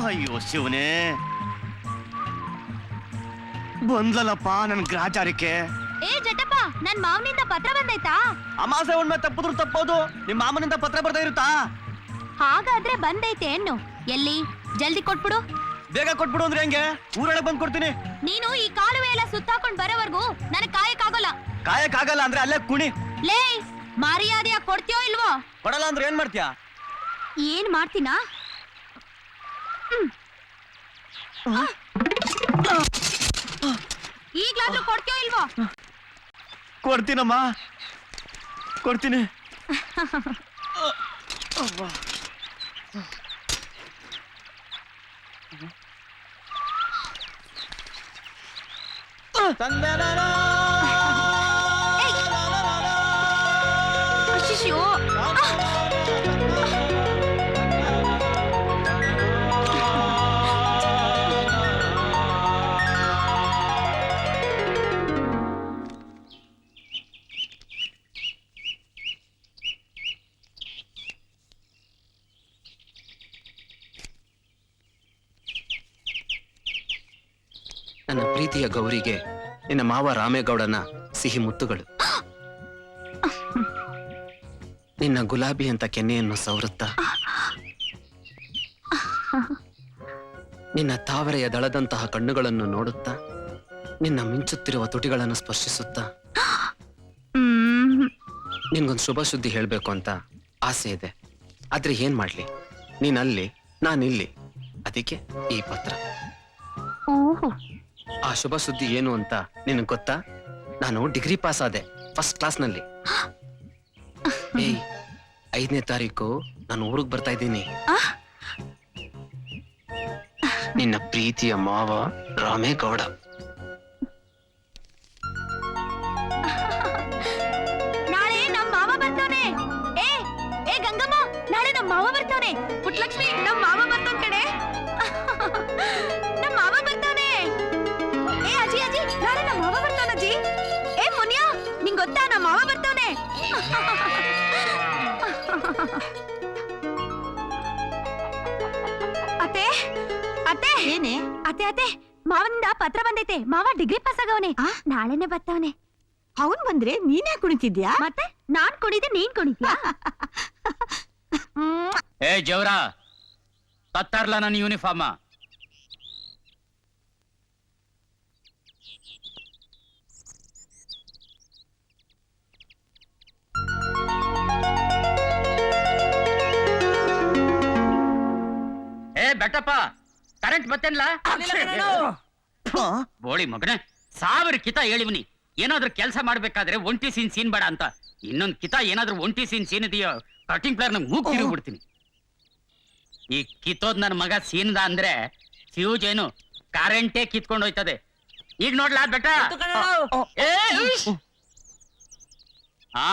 ಅಯ್ಯೋ ಶಿವನೇ, ಬಂದ್ಲಲ್ಲಪ್ಪ ನನ್ ಗ್ರಾಚಾರಕ್ಕೆ. ಏ ಜಟಪ್ಪ, ನನ್ ಮಾವನಿಂದ ಪತ್ರ ಬಂದೈತಾ? ಅಮಾಸೆ ಉಣ್ಮೆ ತಪ್ಪಿದ್ರು ತಪ್ಪೋದು, ನಿಮ್ ಮಾಮನಿಂದ ಪತ್ರ ಬರ್ತಾ ಇರುತ್ತಾ? ಹಾಗಾದ್ರೆ ಬಂದೈತೆ ಎನ್ನು. ಎಲ್ಲಿ? ಜಲ್ದಿ ಕೊಟ್ಬಿಡು. ಬೇಗ ಕೊಟ್ಬಿಡು ಅಂದ್ರೆ ಹೆಂಗೆ? ಊರೊಳಗೆ ಬಂದ್ ಕೊಡ್ತೀನಿ. ನೀನು ಈ ಕಾಲುವೆ ಎಲ್ಲ ಸುತ್ತಾಕೊಂಡ್ ಬರೋವರೆಗೂ ನನಗ್ ಕಾಯಕ್ಕಾಗಲ್ಲ. ಕಾಯಕ್ಕಾಗಲ್ಲ ಅಂದ್ರೆ ಅಲ್ಲೇ ಕುಣಿ. ಲೇ, ಮರ್ಯಾದೆಯ ಕೊಡ್ತೀಯೋ ಇಲ್ವೋ? ಕೊಡಲ್ಲ ಅಂದ್ರೆ ಏನ್ ಮಾಡ್ತೀಯಾ? ಏನ್ ಮಾಡ್ತೀನಾ? ಈಗ್ಲಾದ್ರೂ ಕೊಡ್ತೀಯೋ ಇಲ್ವೋ? ಕೊಡ್ತೀನಮ್ಮ, ಕೊಡ್ತೀನಿ. ಅಶ್ಶೋ, ನನ್ನ ಪ್ರೀತಿಯ ಗೌರಿಗೆ ನಿನ್ನ ಮಾವ ರಾಮೇಗೌಡನ ಸಿಹಿ ಮುತ್ತುಗಳು. ನಿನ್ನ ಗುಲಾಬಿ ಅಂತ ಕೆನ್ನೆಯನ್ನು ಸವರುತ್ತಾ, ನಿನ್ನ ತಾವರೆಯ ದಳದಂತಹ ಕಣ್ಣುಗಳನ್ನು ನೋಡುತ್ತಾ, ನಿನ್ನ ಮಿಂಚುತ್ತಿರುವ ತುಟಿಗಳನ್ನು ಸ್ಪರ್ಶಿಸುತ್ತಾ, ನಿನ್ಗೊಂದು ಶುಭ ಸುದ್ದಿ ಹೇಳ್ಬೇಕು ಅಂತ ಆಸೆ ಇದೆ. ಆದ್ರೆ ಏನ್ ಮಾಡ್ಲಿ, ನೀನಲ್ಲಿ ನಾನಿಲ್ಲಿ, ಅದಕ್ಕೆ ಈ ಪತ್ರ. ಆ ಶುಭ ಸುದ್ದಿ ಏನು ಅಂತ ನಿನಗೆ ಗೊತ್ತಾ? ನಾನು ಡಿಗ್ರಿ ಪಾಸ್ ಆದೆ, ಫಸ್ಟ್ ಕ್ಲಾಸ್ನಲ್ಲಿ. ಏಯ್, 5ನೇ ತಾರೀಕು ನಾನು ಊರಿಗೆ ಬರ್ತಾ ಇದ್ದೀನಿ. ನಿನ್ನ ಪ್ರೀತಿಯ ಮಾವ ರಾಮೇಗೌಡ. ನಾಳೆ ನಮ್ಮ ಮಾವ ಬರ್ತಾನೆ. ಏ ಗಂಗಮ್ಮ, ನಾಳೆ ನಮ್ಮ ಮಾವ ಬರ್ತಾನೆ. ಪುಟ್ಲಕ್ಷ್ಮಿ, ನಮ್ಮ ಮಾವ ಬರ್ತಾನೆ ಕಡೆ. ನಮ್ಮ ಮಾವ ಬರ್ತಾನೆ. ಏ ಅಜ್ಜಿ, ನಾಳೆ ನಮ್ಮ ಮಾವ ಬರ್ತಾನಜ್ಜಿ. ಏ ಮುನಿಯಾ, ನಿಂಗ್ ಗೊತ್ತಾ ನಮ್ಮ ಮಾವ ಬರ್ತಾನೆ? ಅತ್ತೆ ಅತ್ತೆ ಏನೇ? ಅತ್ತೆ ಮಾವನಿಂದ ಪತ್ರ ಬಂದೈತೆ. ಮಾವ ಡಿಗ್ರಿ ಪಾಸ್ ಆಗವನೆ, ನಾಳೆನೆ ಬರ್ತಾವನೆ. ಅವನ್ ಬಂದ್ರೆ ನೀನೇ ಕುಣಿತಿದ್ಯಾ? ಮತ್ತೆ ನಾನ್ ಕುಣಿದೆ, ನೀನ್ ಕುಣಿದ್ಯಾ? ಏ ಜವರ, ತತ್ತಾರ್ಲ ನನ್ನ ಯೂನಿಫಾರ್ಮ. ಏ ಬೆಟ್ಟಪ್ಪ, ಕರೆಂಟ್ ಬತ್ತೇನ್ಲ? ಬೋಳಿ ಮಗನೇ, 1000 ಕಿತ ಹೇಳಿವ್ನಿ. ಏನಾದ್ರೂ ಕೆಲಸ ಮಾಡ್ಬೇಕಾದ್ರೆ ಒಂಟಿ ಸೀನ್ ಬೇಡ ಅಂತ. ಇನ್ನೊಂದ್ ಕಿತ ಏನಾದ್ರೂ ಒಂಟಿ ಸೀನ್ ಇದೆಯೋ, ಕಟಿಂಗ್ ಪ್ಲೇಯರ್ ನಂಗೆ ಮೂಗ್ ತಿರುಗ್ಬಿಡ್ತೀನಿ. ಈ ಕಿತ್ತೋದ್ ನನ್ನ ಮಗ ಸೀನ್ದ ಅಂದ್ರೆ ಫ್ಯೂಜ್ ಏನು ಕರೆಂಟೇ ಕಿತ್ಕೊಂಡು ಹೋಯ್ತದೆ. ಈಗ ನೋಡ್ಲಾ ಬೆಟ್ಟ? ಹಾ,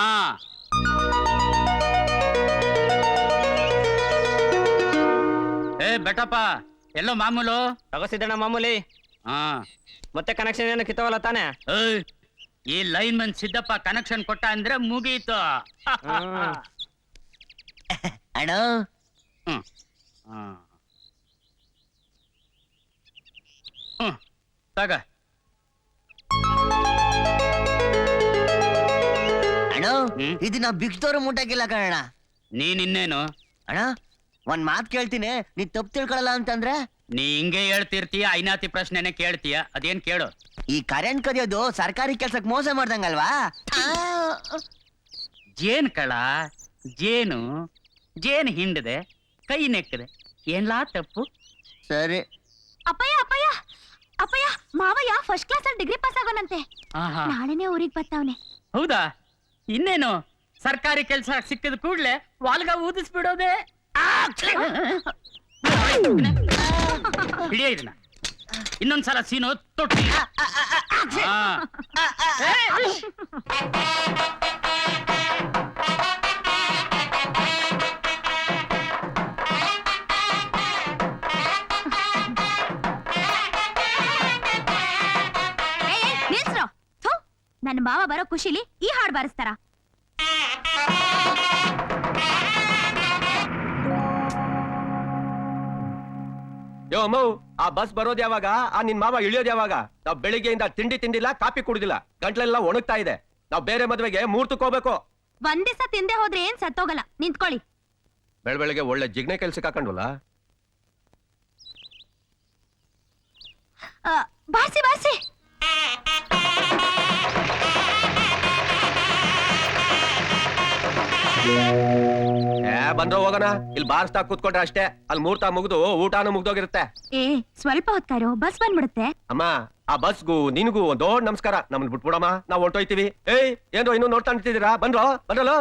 ಏ ಬೆಟ್ಟಪ್ಪ, ಎಲ್ಲೋ ಮಾಮೂಲು ತಗೋಸಿದ್ದಣ್ಣ ಮಾಮೂಲಿ. ಹಾ, ಮತ್ತೆ ಕನೆಕ್ಷನ್ ಏನು ಕಿತ್ತವಲ್ಲ ತಾನೆ? ಈ ಲೈನ್ ಮನ್ ಸಿದ್ದಪ್ಪ ಕನೆಕ್ಷನ್ ಕೊಟ್ಟ ಅಂದ್ರೆ ಮುಗೀತು. ಅಣ್ಣ, ತಗ ಅಣ್ಣ, ಇದು ನಾ ಬಿಕ್ತವ್ರ ಮುಟ್ಟಾಕಿಲ್ಲ ಕಣ. ನೀನಿನ್ನೇನು ಅಣ್ಣ, ಒಂದ್ ಮಾತ್ ಕೇಳ್ತೀನಿ, ನೀ ತಪ್ಪು ತಿಳ್ಕೊಳಲ್ಲ ಅಂತಂದ್ರೆ? ನೀ ಹಿಂಗೆ ಹೇಳ್ತಿರ್ತೀಯ, ಐನಾತಿ ಪ್ರಶ್ನೆನೆ ಕೇಳ್ತೀಯ. ಅದೇನ್ ಕೇಳು. ಈ ಕರೆಂಟ್ ಕದಿಯೋದು ಸರ್ಕಾರಿ ಕೆಲ್ಸಕ್ ಮೋಸ ಮಾಡ್ದಂಗಲ್ವಾ? ಜೇನ್ ಕಳ, ಜೇನು ಹಿಂಡದೆ ಕೈ ನೆಕ್ಕದೆ, ಏನ್ಲಾ ತಪ್ಪು? ಸರಿ. ಅಪ್ಪಯ್ಯ, ಮಾವಯ್ಯ ಫಸ್ಟ್ ಕ್ಲಾಸ್ ಅಲ್ಲಿ ಡಿಗ್ರಿ ಪಾಸ್ ಆಗೋನಂತೆ. ನಾಳೆನೆ ಊರಿಗೆ ಬರ್ತಾವನೆ. ಹೌದಾ? ಇನ್ನೇನು, ಸರ್ಕಾರಿ ಕೆಲ್ಸ ಸಿಕ್ಕಿದ ಕೂಡ್ಲೆ ವಾಲ್ಗ ಊದಿಸ್ಬಿಡೋದೆ. ಹಿಡಿಯ ಇದನ್ನ ಇನ್ನೊಂದ್ಸಲ ಸೀನು ತೊಟ್ಟಿ ನಿಲ್ಸ್ರೋ. ಥು, ನನ್ನ ಮಾವ ಬರೋ ಖುಷಿಲಿ ಈ ಹಾಡು ಬಾರಿಸ್ತಾರ. ಯೋ ಅಮ್ಮ, ಆ ಬಸ್ ಬರೋದ್ ಯಾವಾಗ? ಆ ನಿನ್ ಮಾವ ಇಳಿಯೋದ್ ಯಾವಾಗ? ನಾವ್ ಬೆಳಿಗ್ಗೆಯಿಂದ ತಿಂಡಿ ತಿಂದಿಲ್ಲ, ಕಾಪಿ ಕುಡಿದಿಲ್ಲ, ಗಂಟ್ಲೆಲ್ಲ ಒಣಗ್ತಾ ಇದೆ. ನಾವ್ ಬೇರೆ ಮದ್ವೆಗೆ ಮುಹೂರ್ತಕ್ಕೆ ಹೋಗ್ಬೇಕು. ಒಂದ್ ದಿವಸ ತಿಂದೆ ಹೋದ್ರೆ ಏನ್ ಸತ್ತೋಗಲ್ಲ, ನಿಂತ್ಕೊಳ್ಳಿ. ಬೆಳಗ್ಗೆ ಒಳ್ಳೆ ಜಿಗ್ನೆ ಕೆಲ್ಸಕ್ಕೆ ಹಾಕೊಂಡ್ವಲ್ಲ. ಬಾರ್ಸಿ ಬಾರ್ಸಿ. ಬಂದ್ರ ಹೋಗೋಣ. ಇಲ್ಲಿ ಬಾರಿಸ್ತಾ ಕೂತ್ಕೊಂಡ್ರೆ ಅಷ್ಟೇ, ಅಲ್ಲಿ ಮುಹೂರ್ತ ಮುಗ್ದು ಊಟನೂ ಮುಗ್ದೋಗಿರುತ್ತೆ. ಏ ಸ್ವಲ್ಪ ಹೊತ್ತಾರೋ, ಬಸ್ ಬಂದ್ಬಿಡುತ್ತೆ. ಅಮ್ಮ, ಆ ಬಸ್ಗೂ ನಿನ್ಗೂ ಒಂದ್ ದೊಡ್ಡ ನಮಸ್ಕಾರ. ನಮ್ಮನ್ ಬಿಟ್ಬಿಡಮ್ಮ, ನಾವ್ ಹೊಂಟೋಯ್ತೀವಿ. ಏಯ್, ಏನ್ರೋ ಇನ್ನೂ ನೋಡ್ತಾ ನಿಂತಿದ್ದೀರಾ? ಬಂದ್ರಲ್ಲ?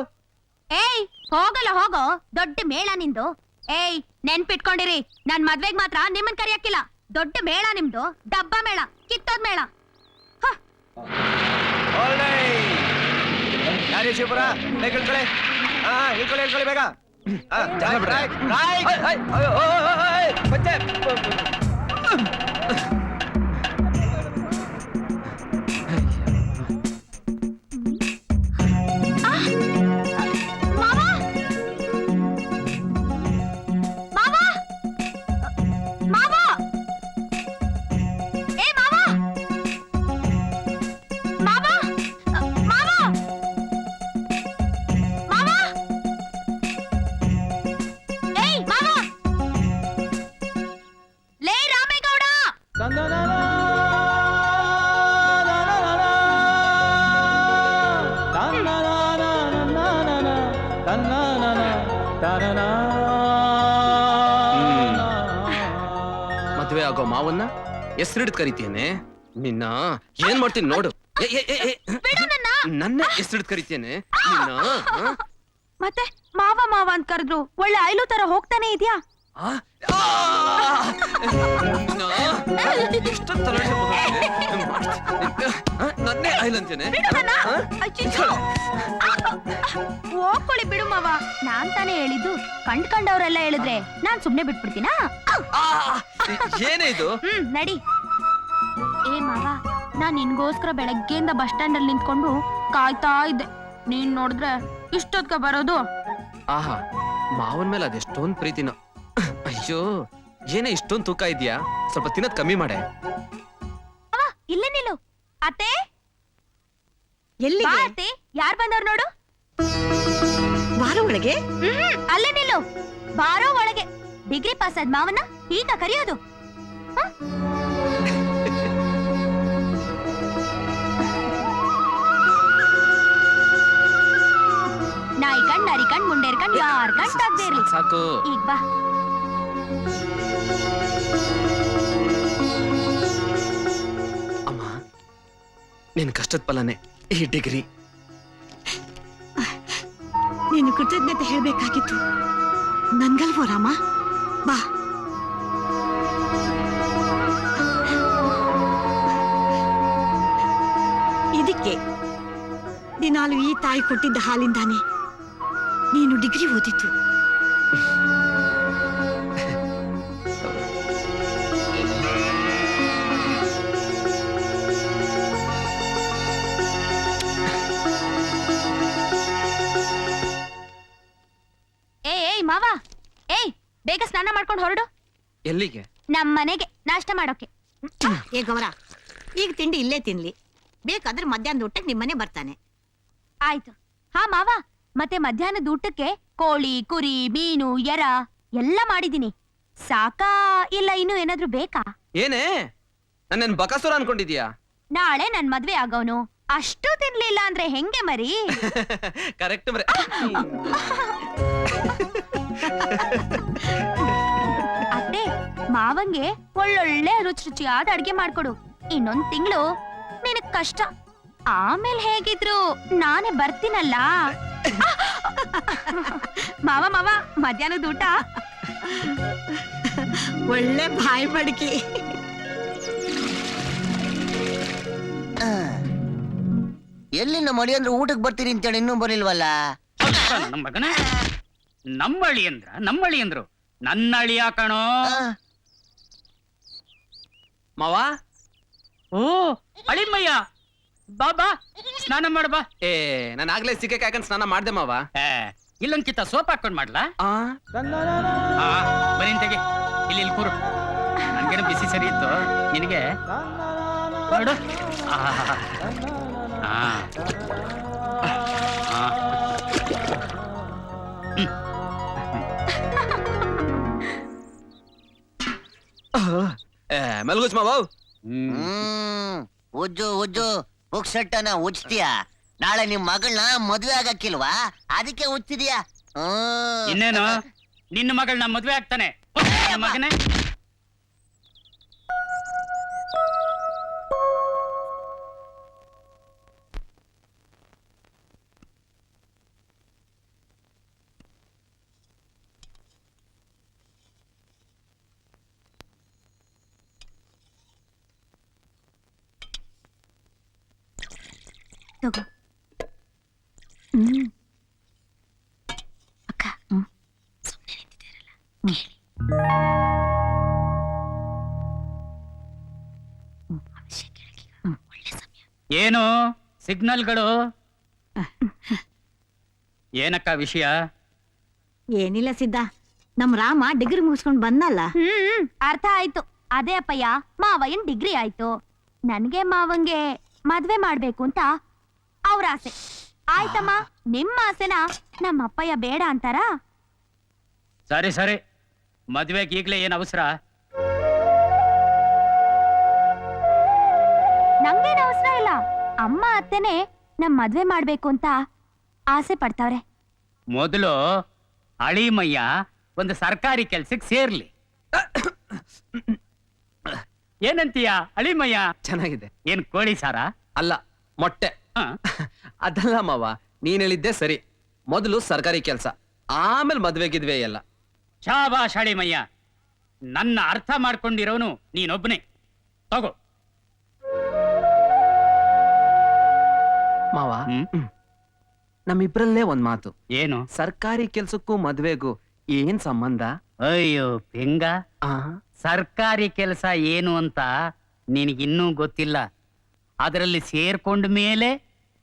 ಏಯ್ ಹೋಗಲ್ಲ, ಹೋಗೋ. ದೊಡ್ಡ ಮೇಳ ನಿಂದು. ಏಯ್ ನೆನ್ಪಿಟ್ಕೊಂಡಿರಿ, ನಾನ್ ಮದ್ವೆಗ್ ಮಾತ್ರ ನಿಮ್ಮನ್ ಕರಿಯಕ್ಕಿಲ್ಲ. ದೊಡ್ಡ ಮೇಳ ನಿಮ್ದು, ಡಬ್ಬ ಮೇಳ, ಕಿತ್ತೋದ್ ಮೇಳ. ಯಾರೇ ಶಿವಪುರ, ಬೇಗ ಇಳ್ಕೊಳ್ಳಿ. ಇಳ್ಕೊಳ್ಳಿ ಬೇಗ. ಮದ್ವೆ ಆಗೋ ಮಾವನ್ನ ಹೆಸರಿಡ್ ಕರಿತೇನೆ. ನಿನ್ನ ಏನ್ ಮಾಡ್ತೀನಿ ನೋಡು. ನನ್ನ ಹೆಸರಿಡ್ ಕರಿತೇನೆ ನಿನ್ನ. ಮತ್ತೆ ಮಾವ ಮಾವ ಅಂತ ಕರೆದ್ರು ಒಳ್ಳೆ ಐಲು ತರ ಹೋಗ್ತಾನೆ ಇದ್ಯಾ? ನನ್ನೇ ಐಲಂತೇನೆ. ಹೋಗ್ಕೊಳ್ಳಿ ಬಿಡು ಮಾವ. ನಾನ್ ತಾನೇ ಹೇಳಿದ್ದು. ಕಂಡ್ಕಂಡವ್ರೆಲ್ಲ ಹೇಳಿದ್ರೆ ನಾನ್ ಸುಮ್ನೆ ಬಿಟ್ಬಿಡ್ತೀನಾ? ಏನೇ ಇದು? ನಡಿ. ಏ ಮಾವ, ನಾನ್ ನಿನ್ಗೋಸ್ಕರ ಬೆಳಗ್ಗೆಯಿಂದ ಬಸ್ ಸ್ಟ್ಯಾಂಡ್ ಅಲ್ಲಿ ನಿಂತ್ಕೊಂಡು ಕಾಯ್ತಾ ಇದ್ದೆ. ನೀನ್ ನೋಡಿದ್ರೆ ಇಷ್ಟೊತ್ಕ ಬರೋದು. ಆಹಾ, ಮಾವನ್ ಮೇಲೆ ಅದೆಷ್ಟೊಂದ್ ಪ್ರೀತಿನ. ಅಯ್ಯೋ, ಏನೇ ಇಷ್ಟೊಂದ್ ತೂಕ ಇದ್ಯಾ? ಸ್ವಲ್ಪ ತಿನ್ನದ್ ಕಮ್ಮಿ ಮಾಡೆ. ಇಲ್ಲೇ ನಿಲ್ಲು. ಅತ್ತೆ ಎಲ್ಲಿ ಬಾ ಅತ್ತೆ, ಯಾರ್ ಬಂದವ್ರು ನೋಡು. ಬಾರೋ ಒಳಗೆ. ಅಲ್ಲೇ ನಿಲ್ಲು. ಬಾರೋ ಒಳಗೆ. ಡಿಗ್ರಿ ಪಾಸ್ ಆದ್ ಮಾವನ ಈಗ ಕರೆಯೋದು. ನಾಯಿ ಕಣ್, ನರಿ ಕಣ್, ಮುಂಡೇರ್ ಕಣ್, ಯಾರ್ ಕಣ್ ತಾಗ್ದೇ ಇರ್ಲಿ. ಸಾಕು. ಈಗ ಬಾ. ಅಮ್ಮ, ನಿನ್ ಕಷ್ಟದ ಫಲನೇ ಈ ಡಿಗ್ರಿ. ನೀನು ಕೃತಜ್ಞತೆ ಹೇಳ್ಬೇಕಾಗಿತ್ತು. ನನ್ಗಲ್ವೋ ರಾಮ? ಬಾ. ಇದಕ್ಕೆ ದಿನಾಲು ಈ ತಾಯಿ ಕೊಟ್ಟಿದ್ದ ಹಾಲಿಂದಾನೆ ನೀನು ಡಿಗ್ರಿ ಓದಿತ್ತು. ಏಯ್ ಮಾವ, ಏಯ್ ಬೇಗ ಸ್ನಾನ ಮಾಡ್ಕೊಂಡು ಹೊರಡು. ಎಲ್ಲಿಗೆ? ನಮ್ ಮನೆಗೆ ನಾಷ್ಟ ಮಾಡೋಕೆ. ಏ ಗೌರ, ಈಗ ತಿಂಡಿ ಇಲ್ಲೇ ತಿನ್ಲಿ. ಬೇಕಾದ್ರೆ ಮಧ್ಯಾಹ್ನದ ಊಟಕ್ಕೆ ನಿಮ್ಮನೆ ಬರ್ತಾನೆ. ಆಯ್ತು. ಹಾ ಮಾವ, ಮತ್ತೆ ಮಧ್ಯಾಹ್ನದ ಊಟಕ್ಕೆ ಕೋಳಿ, ಕುರಿ, ಮೀನು, ಎರ ಎಲ್ಲ ಮಾಡಿದೀನಿ. ಸಾಕಾ ಇಲ್ಲ ಇನ್ನು ಏನಾದ್ರೂ ಬೇಕಾ? ಏನೇ ನನ್ನೇನ್ ಬಕಾಸುರ ಅನ್ಕೊಂಡಿದ್ಯಾ? ನಾಳೆ ನನ್ ಮದ್ವೆ ಆಗೋನು. ಅಷ್ಟು ತಿನ್ಲಿಲ್ಲ ಅಂದ್ರೆ ಹೆಂಗೆ ಮರಿ? ಕರೆಕ್ಟ್ ಮರೆ. ಅತ್ತೆ, ಮಾವಂಗೆ ಒಳ್ಳೊಳ್ಳೆ ರುಚಿಯಾದ ಅಡ್ಗೆ ಮಾಡ್ಕೊಡು. ಇನ್ನೊಂದ್ ತಿಂಗಳು ನಿನಗ್ ಕಷ್ಟ. ಆಮೇಲೆ ಹೇಗಿದ್ರು ನಾನೇ ಬರ್ತೀನಲ್ಲ. ಮಾವ ಮಾವ, ಮಧ್ಯಾಹ್ನದ ಊಟ ಒಳ್ಳೆ ಬಾಯಿ ಬಡ್ಕಿ. ಎಲ್ಲಿ ನಮ್ಮ ಅಳಿಯಂದ್ರು ಊಟಕ್ಕೆ ಬರ್ತೀರಿ ಅಂತೇಳಿ ಇನ್ನೂ ಬರಲಿಲ್ವಲ್ಲ? ನಮ್ಮ ಮಗನೇ, ನಮ್ಮಳಿ ಅಂದ್ರು ನನ್ನ ಅಳಿಯ ಕಣೋ. ಮಾವ ಓ ಅಳಿಮಯ್ಯ, ಬಾ ಬಾ ಸ್ನಾನ ಮಾಡ ಬಾ. ಏ ನಾನು ಆಗ್ಲೇ ಸಿಕ್ಕಕ್ಕೆ ಯಾಕಂತ ಸ್ನಾನ ಮಾಡ್ದೆ ಮಾವ. ಇಲ್ಲೊಂದ್ಕಿತ ಸೋಪ್ ಹಾಕೊಂಡ್ ಮಾಡ್ಲಾ? ಆ ಬರೀ ತೆಗಿ, ಇಲ್ಲಿ ಕೂರು. ನನ್ಗೇನು ಬಿಸಿ ಸರಿ ಇತ್ತು, ನಿನಗೆ ನೋಡು. ಮಲ್ಗೋಚ್ ಮಾವ. ಉಜ್ಜು ಪುಕ್ಸಟ್ಟನ ಉಜ್ತೀಯ. ನಾಳೆ ನಿಮ್ ಮಗಳನ್ನ ಮದ್ವೆ ಆಗಕ್ಕಿಲ್ವಾ? ಅದಕ್ಕೆ ಉಜ್ತಿದ್ಯಾ? ಇನ್ನೇನು ನಿನ್ನ ಮಗಳನ್ನ ಮದ್ವೆ ಆಗ್ತಾನೆ ಮಗನೇ. ತಗೋ. ಅಕ್ಕ ಸುಮ್ಮನೆ ನಿಂತಿದ್ದೀರಲ್ಲ, ಕೇಳಿ. ವಿಷಯ ಕೇಳಕ್ಕೀಗ ಒಳ್ಳೆ ಸಮಯ. ಏನು ಸಿಗ್ನಲ್ಗಳು? ಏನಕ್ಕ ವಿಷಯ? ಏನಿಲ್ಲ ಸಿದ್ಧ, ನಮ್ ರಾಮ ಡಿಗ್ರಿ ಮುಗಿಸ್ಕೊಂಡ್ ಬಂದಲ್ಲ. ಅರ್ಥ ಆಯ್ತು. ಅದೇ ಅಪ್ಪಯ್ಯ, ಮಾವಯ್ಯನ್ ಡಿಗ್ರಿ ಆಯ್ತು. ನನ್ಗೆ ಮಾವಂಗೆ ಮದ್ವೆ ಮಾಡ್ಬೇಕು ಅಂತ ಅವ್ರ ಆಸೆ. ಆಯ್ತಮ್ಮ, ನಿಮ್ಮ ಆಸೆನ ನಮ್ಮ ಅಪ್ಪಯ್ಯ ಬೇಡ ಅಂತಾರ? ಸರಿ ಸರಿ, ಮದ್ವೆಗೆ ಈಗ್ಲೇ ಏನ್ ಅವಸರ? ನಂಗೇನ್ ಅವಸರ ಇಲ್ಲ. ಅಮ್ಮ ಅತ್ತೆನೆ ನಮ್ ಮದ್ವೆ ಮಾಡ್ಬೇಕು ಅಂತ ಆಸೆ ಪಡ್ತಾವ್ರೆ. ಮೊದಲು ಅಳಿಮಯ್ಯ ಒಂದು ಸರ್ಕಾರಿ ಕೆಲ್ಸಕ್ಕೆ ಸೇರ್ಲಿ. ಏನಂತೀಯ ಅಳಿಮಯ್ಯ? ಚೆನ್ನಾಗಿದೆ. ಏನ್ ಕೋಳಿ ಸಾರ? ಅಲ್ಲ, ಮೊಟ್ಟೆ. ಅದಲ್ಲ ಮಾವ, ನೀನ್ ಹೇಳಿದ್ದೆ ಸರಿ. ಮೊದಲು ಸರ್ಕಾರಿ ಕೆಲಸ, ಆಮೇಲೆ ಮದ್ವೆಗಿದ್ವೆ ಎಲ್ಲ. ಶಾಬಾಷ್ ಅಳಿಮಯ್ಯ, ನನ್ನ ಅರ್ಥ ಮಾಡ್ಕೊಂಡಿರೋನು ನೀನೊಬ್ನೇ. ತಗೋ ಮಾವ. ನಮ್ಮಿಬ್ರಲ್ಲೇ ಒಂದ್ ಮಾತು. ಏನು? ಸರ್ಕಾರಿ ಕೆಲ್ಸಕ್ಕೂ ಮದ್ವೆಗೂ ಏನ್ ಸಂಬಂಧ? ಅಯ್ಯೋ ಪೆಂಗ, ಆ ಸರ್ಕಾರಿ ಕೆಲಸ ಏನು ಅಂತ ನಿನಗಿನ್ನೂ ಗೊತ್ತಿಲ್ಲ. ಅದರಲ್ಲಿ ಸೇರ್ಕೊಂಡ ಮೇಲೆ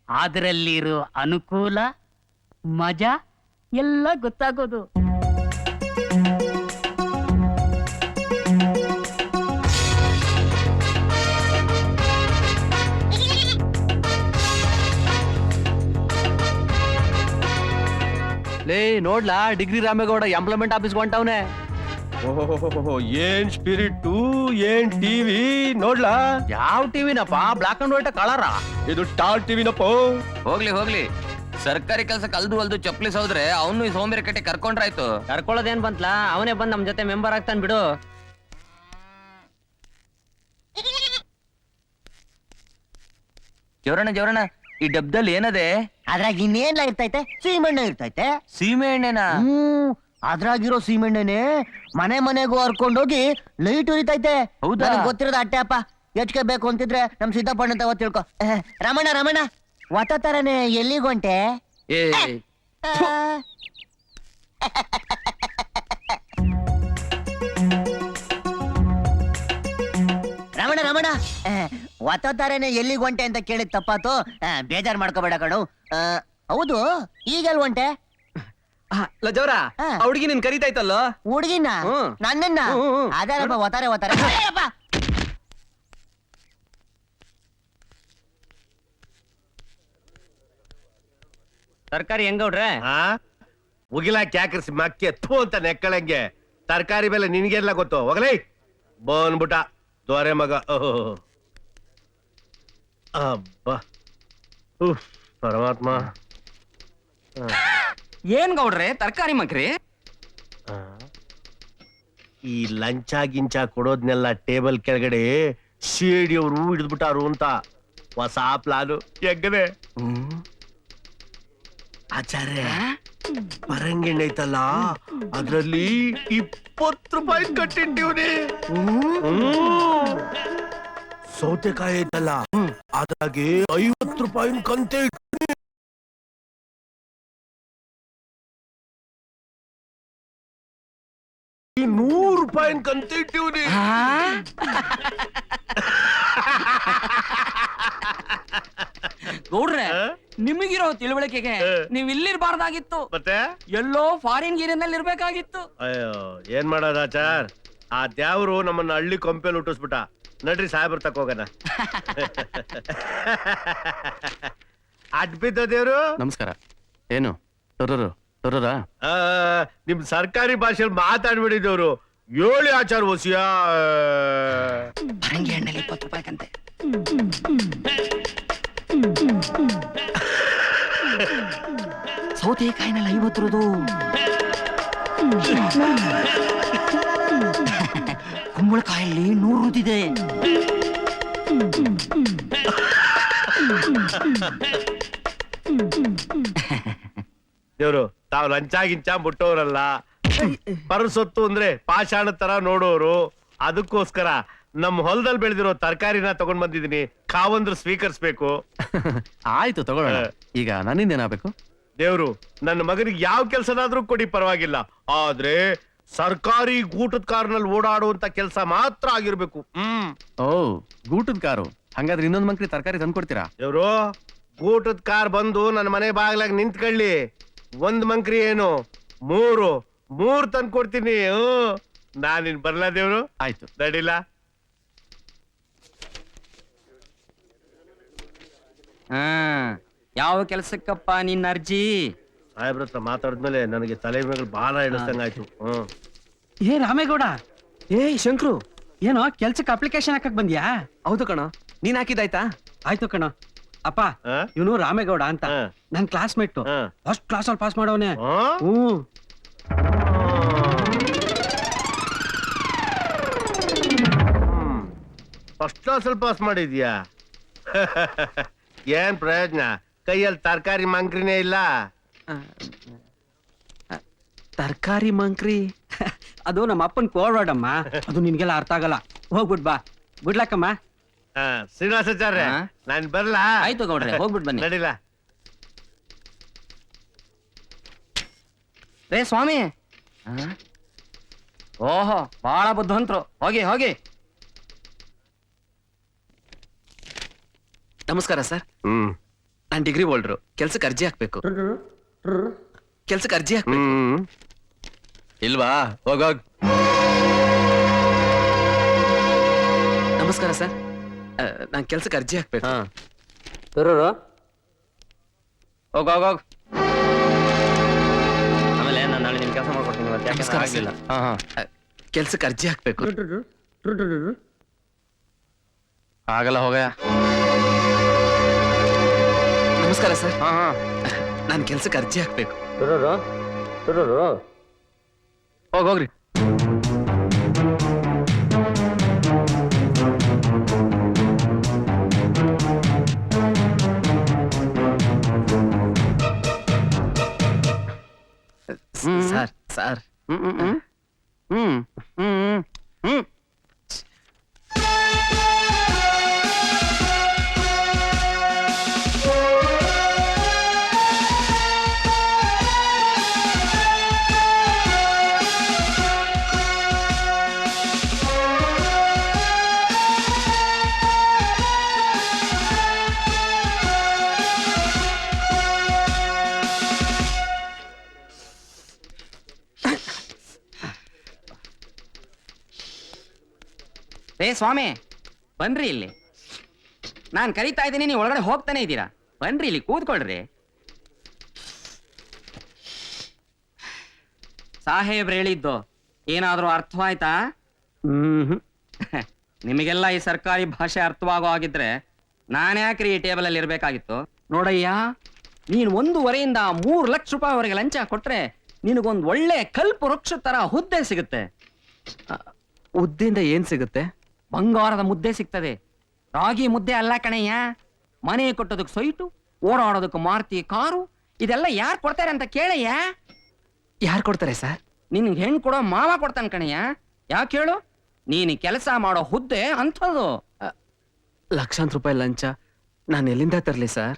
ಅದರಲ್ಲಿರೋ ಅನುಕೂಲ ಮಜಾ ಎಲ್ಲ ಗೊತ್ತಾಗೋದು. ಲೇ ನೋಡ್ಲಾ, ಡಿಗ್ರಿ ರಾಮೇಗೌಡ ಎಂಪ್ಲಾಯ್ಮೆಂಟ್ ಆಫೀಸ್ ಹೊಂಟವ್ನೆ. ಓಹೋ, ಏನ್ ಸ್ಪಿರಿಟ್, ಏನ್ ಟಿವಿ ನೋಡ್ಲಾ? ಯಾವ ಟಿವಿನಪ್ಪ? ಬ್ಲಾಕ್ ಅಂಡ್ ವೈಟ್ ಕಲರ? ಇದು ಟಾಲ್ ಟಿವಿನಪ್ಪ. ಹೋಗ್ಲಿ ಸರ್ಕಾರಿ ಕೆಲಸ ಕಲ್ದು ಅಲ್ದು ಚಪ್ಲಿ ಸೋದ್ರೆ ಅವನು ಈ ಸೋಂಬೇರಿ ಕಟ್ಟೆ ಕರ್ಕೊಂಡ್ರಾಯ್ತು. ಕರ್ಕೊಳ್ಳೋದೇನ್ ಬಂತ್ಲಾ, ಅವನೇ ಬಂದ್ ನಮ್ ಜೊತೆ ಮೆಂಬರ್ ಆಗ್ತಾನ್ ಬಿಡು. ಜವರಣ ಈ ಡಬ್ದಲ್ಲಿ ಏನದೆ? ಅದ್ರಾಗ ಇನ್ನೇನ್ಲ ಇರ್ತೈತೆ? ಸೀಮೆಣ್ಣೆ ಇರ್ತೈತೆ. ಸೀಮೆ ಎಣ್ಣೆನಾ? ಅದ್ರಾಗಿರೋ ಸೀಮೆಣ್ಣೆನೆ ಮನೆ ಮನೆಗೂ ಹರ್ಕೊಂಡೋಗಿ ಲೈಟ್ ಉರಿತೈತೆ. ಹೌದಾ? ಗೊತ್ತಿರೋದು ಅಟ್ಟೆ ಅಪ್ಪ. ಹೆಚ್ಚಿಗೆ ಬೇಕು ಅಂತಿದ್ರೆ ನಮ್ ಸಿದ್ದಪ್ಪಣ್ಣ ತಗೋ ತಿಳ್ಕೊ. ರಮಣ ಒತ್ತ ತರನೆ ಎಲ್ಲಿಗೊಂಟೆ? ಏ ರಮಣ ಒತ್ತ ತರನೆ ಎಲ್ಲಿಗೊಂಟೆ ಅಂತ ಕೇಳಿದ್ ತಪ್ಪಾತು. ಬೇಜಾರ್ ಮಾಡ್ಕೋಬೇಡ ಕಣು. ಹೌದು, ಈಗೆಲ್ ಹೊಂಟೆ? ಲಜವರ, ಹುಡುಗಿ ನಿನ್ ಕರೀತಾಯ್ತಲ್ಲೋ? ಹುಡುಗಿನ? ಹ್ಮ್. ನನ್ನನ್ನ? ಹ್ಮ್. ಅದಾರಪ್ಪ, ಒತ್ತಾರೆ. ತರ್ಕಾರಿ ಹೆಂಗೌಡ್ರೆ? ಮುಗಿಲಾ ಕ್ಯಾಕರ್ಸಿ ಮಕ್ಕೆ ಥೂ ಅಂತ ನೆಕ್ಕಳಂಗೆ. ತರಕಾರಿ ಬೆಲೆ ನಿನ್ಗೆಲ್ಲ ಗೊತ್ತು. ಹೋಗಲೇ ಬೋನ್ಬಿಟ ದೊರೆ ಮಗ. ಅಬ್ಬಾ, ಪರಮಾತ್ಮ. ಏನ್ ಗೌಡ್ರೆ ತರಕಾರಿ ಮಕ್ರಿ? ಈ ಲಂಚ ಗಿಂಚ ಕೊಡೋದ್ನೆಲ್ಲ ಟೇಬಲ್ ಕೆಳಗಡೆ ಸಿಡಿ ಅವರು ಹಿಡಿದ್ಬಿಟ್ಟಾರು ಅಂತ ಹೊಸ ಪ್ಲಾನು. ಹೆಗ್ಗದೆ ಆಚಾರ್ಯ, ಪರಂಗಿಣ್ಣೆ ಐತಲ್ಲ ಅದ್ರಲ್ಲಿ 20 ರೂಪಾಯಿ ಕಟ್ಟಿಟ್ಟಿವ್ನಿ. ಸೌತೆಕಾಯಿ ಐತಲ್ಲ ಅದಾಗೆ 50 ರೂಪಾಯಿ ಕಂತೆ ಇಟ್ಟಿವ್ನಿ. 100 ರೂಪಾಯಿ ಕಂತೆ ಇಟ್ಟಿವ್ನಿ. ಗೌಡ್ರೆ ನಿಮಗಿರೋ ತಿಳುವಳಿಕೆಗೆ ನೀವ್ ಇಲ್ಲಿರ್ಬಾರ್ದಾಗಿತ್ತು, ಮತ್ತೆ ಎಲ್ಲೋ ಫಾರಿನ್ ಗೀರಿನಲ್ಲಿ ಇರ್ಬೇಕಾಗಿತ್ತು. ಅಯ್ಯೋ ಏನ್ ಮಾಡೋದ ಆಚಾರ್, ಆ ದ್ಯಾವ್ರು ನಮ್ಮನ್ನ ಹಳ್ಳಿ ಕೊಂಪೆಲ್ ಹುಟ್ಟಿಸ್ಬಿಟ್ಟ. ನಡ್ರಿ ಸಾಹೇಬ್ರ ತಕೋಗನ. ಅಡ್ಬಿದ್ದ ದೇವ್ರು. ನಮಸ್ಕಾರ. ಏನು ಟೊರರು ಟೊರರ? ನಿಮ್ ಸರ್ಕಾರಿ ಭಾಷೆಯಲ್ಲಿ ಮಾತಾಡ್ಬಿಟ್ಟಿದ್ದವ್ರು. ಏಳಿ ಆಚಾರ ಓಸಿಯಾ. ಪರಂಗಿ ಹಣ್ಣಲ್ಲಿ 20 ರೂಪಾಯಿ ಕಂತೆ. ಸೌತೆಕಾಯಿನಲ್ಲಿ 50 ರೂದು. ಕುಂಬಳಕಾಯಲ್ಲಿ 100 ರೂದಿದೆ. ದೇವ್ರು ತಾವ್ ಲಂಚ ಗಿಂಚ ಮುಟ್ಟೋರಲ್ಲ, ಪರಸೊತ್ತು ಅಂದ್ರೆ ಪಾಷಾಣ ತರ ನೋಡೋರು. ಅದಕ್ಕೋಸ್ಕರ ನಮ್ ಹೊಲದಲ್ಲಿ ಬೆಳೆದಿರೋ ತರಕಾರಿನ ತಗೊಂಡ್ ಬಂದಿದೀನಿ. ಕಾವಂದ್ರು ಸ್ವೀಕರಿಸ್ಬೇಕು. ಆಯ್ತು ತಗೊಳ್ಳೋಣ. ಈಗ ನನ್ನಿಂದ ಏನಾಗಬೇಕು? ದೇವ್ರು ನನ್ನ ಮಗನಿಗೆ ಯಾವ ಕೆಲ್ಸನಾದ್ರೂ ಕೊಡಿ, ಪರವಾಗಿಲ್ಲ. ಆದ್ರೆ ಸರ್ಕಾರಿ ಗೂಟದ ಕಾರ್ನಲ್ಲಿ ಓಡಾಡುವಂತ ಕೆಲಸ ಮಾತ್ರ ಆಗಿರ್ಬೇಕು. ಓ, ಗೂಟದ ಕಾರು. ಹಂಗಾದ್ರೆ ಇನ್ನೊಂದು ಮಂಕ್ರಿ ತರಕಾರಿ ತಂದ್ಕೊಡ್ತೀರಾ? ದೇವ್ರು ಗೂಟದ ಕಾರ್ ಬಂದು ನನ್ನ ಮನೆ ಬಾಗ್ಲಾಗ ನಿಂತ್ಕೊಳ್ಳಿ. 1 ಮಂಕ್ರಿ ಏನು 3 ತಂದ್ ಕೊಡ್ತೀನಿ. ನಾನಿನ್ ಬರ್ಲಾ ದೇವ್ರು? ಆಯ್ತು. ನಡಿಲ್ಲ. ಯಾವ ಕೆಲ್ಸಕ್ಕಪ್ಪ ನಿನ್ನ ಅರ್ಜಿ? ಸಾಹೇಬ್ರ ಹತ್ರ ಮಾತಾಡಿದ್ಮೇಲೆ ನನಗೆ ತಲೆ ಮೇಲೆ ಬಹಳ ಇಳಿಸ್ದಂಗಾಯ್ತು. ಏ ರಾಮೇಗೌಡ, ಏ ಶಂಕ್ರು, ಏನೋ ಕೆಲ್ಸಕ್ಕೆ ಅಪ್ಲಿಕೇಶನ್ ಹಾಕಕ್ ಬಂದ್ಯಾ? ಹೌದು ಕಣೋ. ನೀನ್ ಹಾಕಿದ್ದಾಯ್ತಾ? ಆಯ್ತು ಕಣೋ. ಅಪ್ಪ, ಇವನು ರಾಮೇಗೌಡ ಅಂತ ನನ್ ಕ್ಲಾಸ್ಮೇಟ್. ಫಸ್ಟ್ ಕ್ಲಾಸ್ ಅಲ್ಲಿ ಪಾಸ್ ಮಾಡವನೆ. ಫಸ್ಟ್ ಕ್ಲಾಸ್ ಅಲ್ಲಿ ಪಾಸ್ ಮಾಡಿದ್ಯಾ? ಏನ್ ಪ್ರಯೋಜನ? ಕೈಯಲ್ಲಿ ತರಕಾರಿ ಮಂಕ್ರಿನೇ ಇಲ್ಲ. ತರಕಾರಿ ಮಂಕ್ರಿ ಅದು ನಮ್ಮ ಅಪ್ಪನ್ ಕೋಡ್ ಅಮ್ಮ. ಅದು ನಿನ್ಗೆಲ್ಲ ಅರ್ಥ ಆಗಲ್ಲ. ಹೋಗ್ಬಿಟ್ ಬಾ. ಗುಡ್ ಲಕ್ ಅಮ್ಮ. ಶ್ರೀನಿವಾಸಾಚಾರ್ಯ, ನಾನ್ ಬರ್ಲಾ? ಆಯ್ತು ಗೌಡ್ರೆ, ಹೋಗ್ಬಿಟ್ ಬನ್ನಿ. ನಡಿಲ್ಲ. ರೇ ಸ್ವಾಮಿ. ಓಹೋ, ಬಹಳ ಬುದ್ಧವಂತರು. ಹೋಗಿ ಹೋಗಿ. ನಮಸ್ಕಾರ ಸರ್. ನಾನ್ ಡಿಗ್ರಿ ಹೋಲ್ಡ್ರು. ಕೆಲ್ಸಕ್ಕೆ ಅರ್ಜಿ ಹಾಕ್ಬೇಕು. ಕೆಲ್ಸಕ್ಕೆ ಅರ್ಜಿ ಹಾಕ್ಬೇಕು. ಇಲ್ವಾ? ಹೋಗೋಗ್. ನಮಸ್ಕಾರ ಸರ್. ನಾನ್ ಕೆಲ್ಸಕ್ಕೆ ಅರ್ಜಿ ಹಾಕ್ಬೇಕು. ಹೋಗೋಗ್. ಆಮೇಲೆ ನಾನು ನಾಳೆ ನಿಮ್ ಕೆಲಸ ಮಾಡ್ಕೊಡ್ತೀನಿ. ನಮಸ್ಕಾರ ಆಗಿಲ್ಲ. ಕೆಲ್ಸಕ್ಕೆ ಅರ್ಜಿ ಹಾಕ್ಬೇಕು. ಆಗಲ್ಲ, ಹೋಗಯ್ಯ. ನಮಸ್ಕಾರ ಸರ್. ನಾನ್ ಕೆಲ್ಸಕ್ಕೆ ಅರ್ಜಿ ಹಾಕ್ಬೇಕು. ಹೋಗ್ರಿ. ಸರ್ ಸರ್ ರೇ ಸ್ವಾಮಿ, ಬನ್ರಿ ಇಲ್ಲಿ. ನಾನ್ ಕರೀತಾ ಇದ್ದೀನಿ, ನೀವು ಒಳಗಡೆ ಹೋಗ್ತಾನೆ ಇದ್ದೀರಾ. ಬನ್ರಿ ಇಲ್ಲಿ, ಕೂತ್ಕೊಳ್ರಿ. ಸಾಹೇಬ್ರು ಹೇಳಿದ್ದು ಏನಾದ್ರೂ ಅರ್ಥವಾಯ್ತಾ? ನಿಮಗೆಲ್ಲ ಈ ಸರ್ಕಾರಿ ಭಾಷೆ ಅರ್ಥವಾಗೋ ಆಗಿದ್ರೆ ನಾನ್ಯಾಕ್ರಿ ಈ ಟೇಬಲ್ ಅಲ್ಲಿ ಇರ್ಬೇಕಾಗಿತ್ತು? ನೋಡಯ್ಯ, ನೀನ್ 1.5 ಇಂದ 3 ಲಕ್ಷ ರೂಪಾಯಿವರೆಗೆ ಲಂಚ ಕೊಟ್ರೆ ನಿನಗೊಂದು ಒಳ್ಳೆ ಕಲ್ಪ ವೃಕ್ಷ ತರ ಹುದ್ದೆ ಸಿಗುತ್ತೆ. ಹುದ್ದೆಯಿಂದ ಏನ್ ಸಿಗುತ್ತೆ? ಬಂಗಾರದ ಮುದ್ದೆ ಸಿಗ್ತದೆ. ರಾಗಿ ಮುದ್ದೆ ಅಲ್ಲ ಕಣಯ್ಯ. ಮನೆ ಕೊಟ್ಟೋದಕ್ಕೆ ಸೈಟು, ಓಡಾಡೋದಕ್ಕೆ ಮಾರುತಿ ಕಾರು, ಇದೆಲ್ಲ ಯಾರು ಕೊಡ್ತಾರೆ ಅಂತ ಕೇಳಯ್ಯ. ಯಾರು ಕೊಡ್ತಾರೆ ಸರ್? ನಿನ್ ಹೆಣ್ ಕೊಡೋ ಮಾವ ಕೊಡ್ತಾನ ಕಣಯ್ಯ. ಯಾಕೆ ಹೇಳು? ನೀನ್ ಕೆಲಸ ಮಾಡೋ ಹುದ್ದೆ ಅಂಥದ್ದು. ಲಕ್ಷಾಂತರ ರೂಪಾಯಿ ಲಂಚ ನಾನು ಎಲ್ಲಿಂದ ತರ್ಲಿ ಸರ್?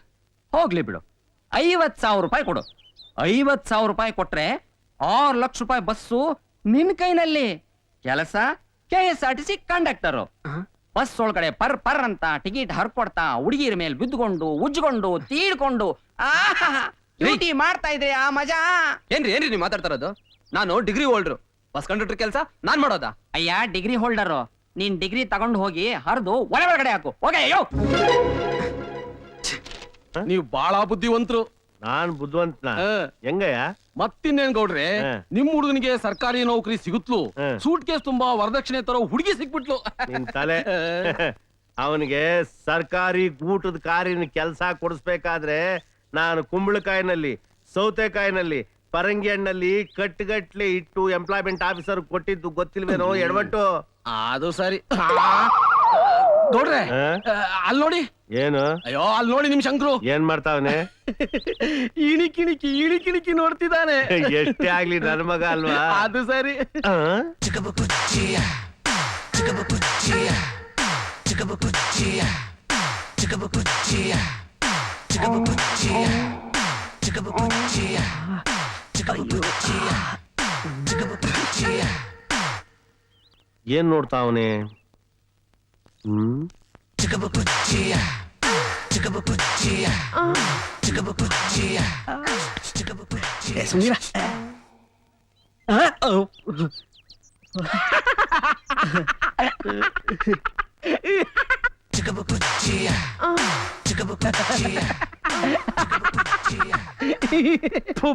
ಹೋಗ್ಲಿ ಬಿಡು, 50,000 ರೂಪಾಯಿ ಕೊಡು. 50,000 ರೂಪಾಯಿ ಕೊಟ್ರೆ 6 ಲಕ್ಷ ರೂಪಾಯಿ ಬಸ್ಸು ನಿನ್ ಕೈನಲ್ಲಿ. ಕೆಲಸ KSRTC ಕಂಡಕ್ಟರು. ಬಸ್ ಒಳಗಡೆ ಪರ್ ಅಂತ ಟಿಕೆಟ್ ಹರ್ಕೊಡ್ತಾ ಹುಡುಗಿರ ಮೇಲೆ ಬಿದ್ದುಕೊಂಡು ಉಜ್ಕೊಂಡು ತೀಡ್ಕೊಂಡು ಡ್ಯೂಟಿ ಮಾಡ್ತಾ ಇದ್ರೆ ಆ ಮಜಾ. ಏನ್ರಿ ನೀವು ಮಾತಾಡ್ತಾ ಇರೋದು? ನಾನು ಡಿಗ್ರಿ ಹೋಲ್ಡ್ರು, ಬಸ್ ಕಂಡಕ್ಟರ್ ಕೆಲಸ ನಾನ್ ಮಾಡೋದಾ? ಅಯ್ಯ ಡಿಗ್ರಿ ಹೋಲ್ಡರು, ನೀನ್ ಡಿಗ್ರಿ ತಗೊಂಡು ಹೋಗಿ ಹರಿದು ಒಳಗಡೆ ಹಾಕು. ಹೋಗ ಅಯ್ಯೋ. ನೀವು ಬಾಳ ಬುದ್ಧಿವಂತರು. ನಾನ್ ಬುದ್ಧಿವಂತನ ಹೆಂಗಯ್ಯ? ಮತ್ತಿನ್ನೇನ್ ಗೌಡ್ರೆ, ನಿಮ್ ಹುಡುಗನಿಗೆ ಸರ್ಕಾರಿ ನೌಕರಿ ಸಿಗುತ್ತಲು, ಹ್ಮ್. ಸೂಟ್ ಕೇಸ್ ತುಂಬಾ ವರದಕ್ಷಿಣೆ ತರೋ ಹುಡುಗಿ ಸಿಕ್ಬಿಟ್ಲು. ನಿನ್ ತಲೆ. ಅವನಿಗೆ ಸರ್ಕಾರಿ ಊಟದ ಕಾರಿನ ಕೆಲಸ ಕೊಡಿಸ್ಬೇಕಾದ್ರೆ ನಾನು ಕುಂಬಳಕಾಯಿನಲ್ಲಿ, ಸೌತೆಕಾಯಿನಲ್ಲಿ, ಪರಂಗಿ ಹಣ್ಣಲ್ಲಿ ಕಟ್ಟುಗಟ್ಲೆ ಇಟ್ಟು ಎಂಪ್ಲಾಯ್ಮೆಂಟ್ ಆಫೀಸರ್ ಕೊಟ್ಟಿದ್ದು ಗೊತ್ತಿಲ್ವೇನೋ ಎಡವಟ್ಟು? ಅದು ಸರಿ. ಗೌಡ್ರೆ, ಅಲ್ಲಿ ನೋಡಿ. ಏನು? ಅಯ್ಯೋ ಅಲ್ಲಿ ನೋಡಿ ನಿಮ್ ಶಂಕರು ಏನ್ ಮಾಡ್ತಾವನೆ? ಇಣಿಕಿಣಿಕಿ ನೋಡ್ತಿದ್ದಾನೆ. ಎಷ್ಟೇ ಆಗ್ಲಿ ನನ್ ಮಗ ಅಲ್ವಾ? ಅದು ಸರಿ. ಆ? ಏನ್ ನೋಡ್ತಾವನೆ? ಹ್ಮ್.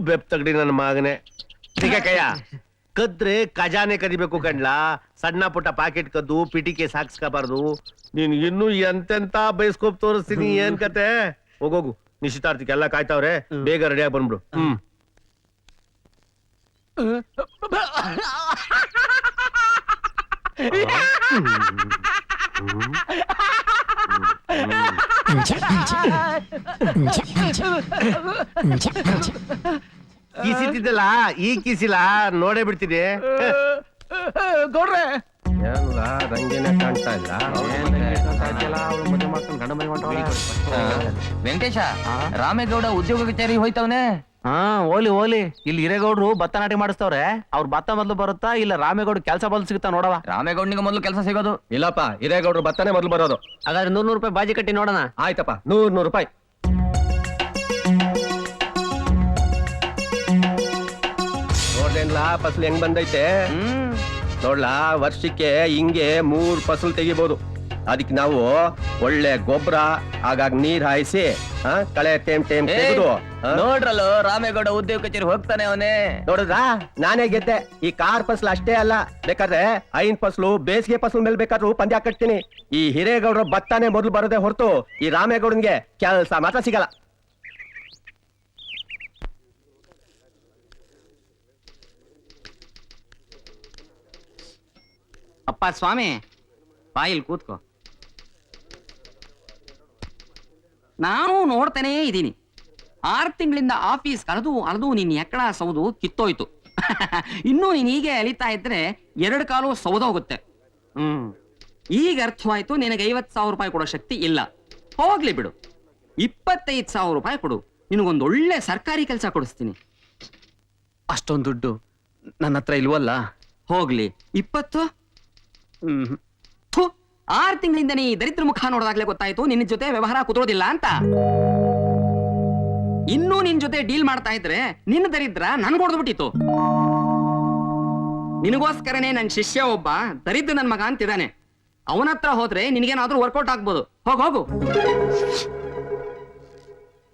ಬೆಪ್ ತಗಡಿ ನನ್ನ ಮಗನೆ. ಕಯ್ಯ ಕದ್ರೆ ಖಜಾನೆ ಕದಿಬೇಕು ಕಣ್ಲಾ. ಸಣ್ಣ ಪುಟ್ಟ ಪಾಕೆಟ್ ಕದ್ದು ಪಿಟಿಕೆ ಸಾಕ್ಸ್ಕೋಬಾರ್ದು. ನೀನ್ ಇನ್ನು ಎಂತೆಂತ ಬೈಸ್ಕೋಪ್ ತೋರಿಸ್ತೀನಿ. ಏನ್ ಕತೆ? ಹೋಗೋಗು, ನಿಶ್ಚಿತಾರ್ಥಕ್ಕೆ ಎಲ್ಲ ಕಾಯ್ತಾವ್ರೆ. ಬೇಗ ರೆಡಿಯಾಗಿ ಬಂದ್ಬಿಡು. ಹ್ಮ್. ಕೀಸಿತ್ತಿದ್ದಲ್ಲ, ಈ ಕೀಸಿಲ್ಲ ನೋಡೇ ಬಿಡ್ತೀನಿ. ಗೌಡ್ರೆ, ರಂಗೇನೆ ಕಾಣ್ತಾ ಇಲ್ಲ. ವೆಂಕಟೇಶ, ರಾಮೇಗೌಡ ಉದ್ಯೋಗ ಕಚೇರಿ ಹೋಯ್ತವನೆ. ಹಾ ಓಲಿ ಇಲ್ಲಿ ಹಿರೇಗೌಡ್ರು ಭತ್ತ ನಾಟಿ ಮಾಡಿಸ್ತವ್ರೆ. ಅವ್ರ ಭತ್ತ ಮೊದ್ಲು ಬರುತ್ತಾ ಇಲ್ಲ ರಾಮೇಗೌಡ ಕೆಲಸ ಬದಲು ಸಿಗುತ್ತಾ ನೋಡವ. ರಾಮೇಗೌಡನಿಗೆ ಮೊದಲು ಕೆಲಸ ಸಿಗೋದು. ಇಲ್ಲಪ್ಪ, ಹಿರೇಗೌಡ್ರು ಭತ್ತನೇ ಮೊದ್ಲು ಬರೋದು. ಹಾಗಾದ್ರೆ 100 ರೂಪಾಯಿ ಬಾಜಿ ಕಟ್ಟಿ ನೋಡೋಣ. ಆಯ್ತಪ್ಪ, 100 ರೂಪಾಯಿ. ನೋಡ್ದೇನ್ಲಾ ಫಸಲು ಹೆಂಗ್ ಬಂದೈತೆ? ನೋಡ್ಲಾ, ವರ್ಷಕ್ಕೆ ಹಿಂಗೆ 3 ಫಸಲು ತೆಗಿಬಹುದು. ಅದಕ್ಕೆ ನಾವು ಒಳ್ಳೆ ಗೊಬ್ಬರ ಆಗಾಗ ನೀರ್ ಹಾಯಿಸಿ ಕಳೆ ಟೈಮ್ ತೆಗೆದು ನೋಡ್ರಲ್ಲೋ, ರಾಮೇಗೌಡ ಉದ್ಯೋಗ ಕಚೇರಿ ಹೋಗ್ತಾನೆ ಅವನೇ. ನೋಡಿದ್ರಾ, ನಾನೇ ಗೆದ್ದೆ. ಈ ಕಾರ್ ಫಸಲು ಅಷ್ಟೇ ಅಲ್ಲ, ಬೇಕಾದ್ರೆ 5 ಫಸಲು ಬೇಸಿಗೆ ಫಸಲು ಮೇಲೆ ಬೇಕಾದ್ರೂ ಪಂದ್ಯ ಕಟ್ತೀನಿ. ಈ ಹಿರೇಗೌಡ್ರ ಭತ್ತಾನೆ ಮೊದಲು ಬರೋದೇ ಹೊರತು ಈ ರಾಮೇಗೌಡನ್ಗೆ ಕೆಲಸ ಮಾತ್ರ ಸಿಗಲ್ಲ. ಅಪ್ಪ ಸ್ವಾಮಿ, ಬಾಯಿಲ್ ಕೂತ್ಕೋ. ನಾನು ನೋಡ್ತಾನೇ ಇದ್ದೀನಿ. 6 ತಿಂಗಳಿಂದ ಆಫೀಸ್ ಕಳೆದು ನಿನ್ ಎಕ್ಕಡ ಸೌದು ಕಿತ್ತೋಯ್ತು. ಇನ್ನೂ ನೀನ್ ಹೀಗೆ ಅಲಿತಾ ಇದ್ರೆ 2 ಕಾಲು ಸೌದೋಗುತ್ತೆ. ಈಗ ಅರ್ಥವಾಯ್ತು ನಿನಗೆ 50,000 ರೂಪಾಯಿ ಕೊಡೋ ಶಕ್ತಿ ಇಲ್ಲ. ಹೋಗ್ಲಿ ಬಿಡು, 25,000 ರೂಪಾಯಿ ಕೊಡು, ನಿನಗೊಂದು ಒಳ್ಳೆ ಸರ್ಕಾರಿ ಕೆಲಸ ಕೊಡಿಸ್ತೀನಿ. ಅಷ್ಟೊಂದು ದುಡ್ಡು ನನ್ನ ಹತ್ರ ಇಲ್ವಲ್ಲ. ಹೋಗ್ಲಿ 20. 6 ತಿಂಗಳಿಂದ ನೀ ದರಿದ್ರ ಮುಖ ನೋಡೋದಾಗ್ಲೇ ಗೊತ್ತಾಯ್ತು ನಿನ್ನ ಜೊತೆ ವ್ಯವಹಾರ ಕುದುರೋದಿಲ್ಲ ಅಂತ. ಇನ್ನೂ ನಿನ್ ಜೊತೆ ಡೀಲ್ ಮಾಡ್ತಾ ಇದ್ರೆ ನಿನ್ನ ದರಿದ್ರ ನನ್ಗೊಡ್ದ್ಬಿಟ್ಟಿತ್ತು. ನಿನಗೋಸ್ಕರನೇ ನನ್ ಶಿಷ್ಯ ಒಬ್ಬ ದರಿದ್ರ ನನ್ ಮಗ ಅಂತಿದ್ದಾನೆ. ಅವನ ಹತ್ರ ಹೋದ್ರೆ ನಿನಗೇನಾದ್ರೂ ವರ್ಕೌಟ್ ಆಗ್ಬೋದು. ಹೋಗು.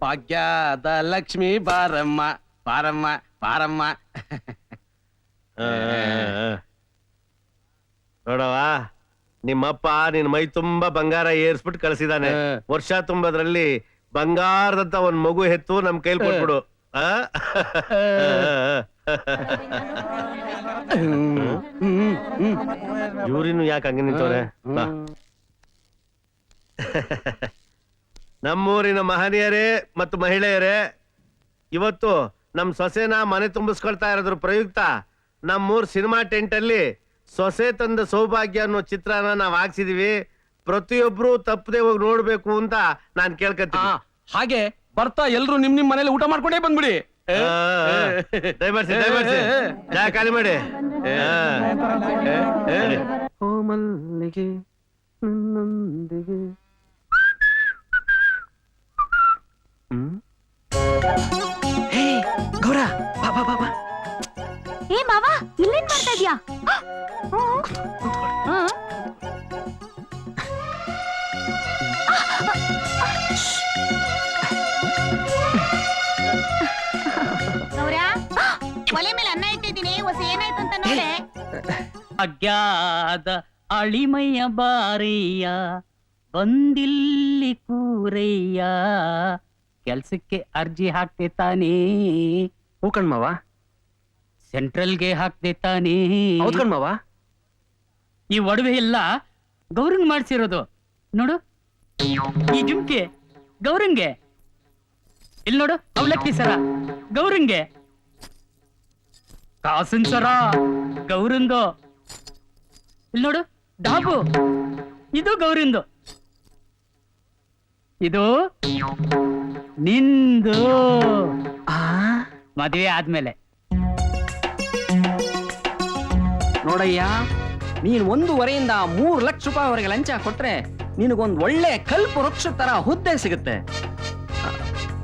ಭಾಗ್ಯದ ಲಕ್ಷ್ಮಿ ಬಾರಮ್ಮ ಬಾರಮ್ಮ ಬಾರಮ್ಮ. ನೋಡವ, ನಿಮ್ಮಪ್ಪ ನಿನ್ ಮೈ ತುಂಬಾ ಬಂಗಾರ ಏರ್ಸ್ಬಿಟ್ಟು ಕಳ್ಸಿದಾನೆ. ವರ್ಷ ತುಂಬದ್ರಲ್ಲಿ ಬಂಗಾರದಂತ ಒಂದ್ ಮಗು ಹೆತ್ತು ನಮ್ ಕೈಲಿ ಕೊಟ್ಬಿಡು. ಇವ್ರಿನ್ನು ಯಾಕೆ ಹಂಗೆ ನಿಂತವ್ರೆ? ನಮ್ಮೂರಿನ ಮಹನೀಯರೇ ಮತ್ತು ಮಹಿಳೆಯರೇ, ಇವತ್ತು ನಮ್ ಸೊಸೆನ ಮನೆ ತುಂಬಿಸ್ಕೊಳ್ತಾ ಇರೋದ್ರ ಪ್ರಯುಕ್ತ ನಮ್ಮೂರ್ ಸಿನಿಮಾ ಟೆಂಟ್ ಅಲ್ಲಿ ಸೊಸೆ ತಂದ ಸೌಭಾಗ್ಯ ಅನ್ನೋ ಚಿತ್ರನ ನಾವ್ ಹಾಕ್ಸಿದೀವಿ. ಪ್ರತಿಯೊಬ್ರು ತಪ್ಪದೆ ಹೋಗಿ ನೋಡ್ಬೇಕು ಅಂತ ನಾನ್ ಕೇಳ್ಕತ್ತೀನಿ. ಹಾಗೆ ಬರ್ತಾ ಎಲ್ರು ನಿಮ್ ಮನೇಲಿ ಊಟ ಮಾಡ್ಕೊಂಡೇ ಬಂದ್ಬಿಡಿ. ದಯಮಾಡ್ಸಿ ಜಾಗ ಖಾಲಿ ಮಾಡಿ. ಓ ಮಲ್ಲಿಗೆ ನನ್ನೊಂದಿಗೆ. ಗೌರ ಬಾ ಬಾ ಬಾ ಬಾ. ಏ ಮಾವ ಇಲ್ಲೇನ್ ಮಾಡ್ತಾ ಇದ್ಯಾ? ಗೌರಾ, ಒಲೆ ಮೇಲೆ ಅನ್ನ ಇಟ್ಟಿದ್ದೀನಿ, ಹೊಸ ಏನಾಯ್ತು ಅಂತ ನೋಡೆ. ಅಜ್ಞಾದ ಅಳಿಮಯ್ಯ ಬಾರಯ್ಯ ಬಂದಿಲ್ಲಿ ಕೂರಯ್ಯ, ಕೆಲ್ಸಕ್ಕೆ ಅರ್ಜಿ ಹಾಕ್ತೆ ತಾನೇ? ಹೂ ಕಣ್ಮವ. ಸೆಂಟ್ರಲ್ಗೆ ಹಾಕ್ತೆ ತಾನೇ? ಹೌದ್ ಕಣ್ಮವ. ಈ ಒಡವೆ ಎಲ್ಲ ಗೌರಂಗ್ ಮಾಡ್ಸಿರೋದು ನೋಡು. ಈ ಜುಮ್ಕೆ ಗೌರಂಗೆ, ಇಲ್ಲಿ ನೋಡು ಅವಲಕ್ಕಿ ಸರ ಗೌರಂಗೆ, ಕಾಸಿನ ಸರ ಗೌರಂದು, ಇಲ್ಲಿ ನೋಡು ಡಾಬು ಇದು ಗೌರಿಂದು, ಇದು ನಿಂದು ಮದುವೆ ಆದ್ಮೇಲೆ. ನೋಡಯ್ಯ, ನೀನ್ 1.5 3 ಲಕ್ಷ ರೂಪಾಯಿವರೆಗೆ ಲಂಚ ಕೊಟ್ರೆ ನಿನಗೊಂದ್ ಒಳ್ಳೆ ಕಲ್ಪ ವೃಕ್ಷ ತರ ಹುದ್ದೆ ಸಿಗುತ್ತೆ.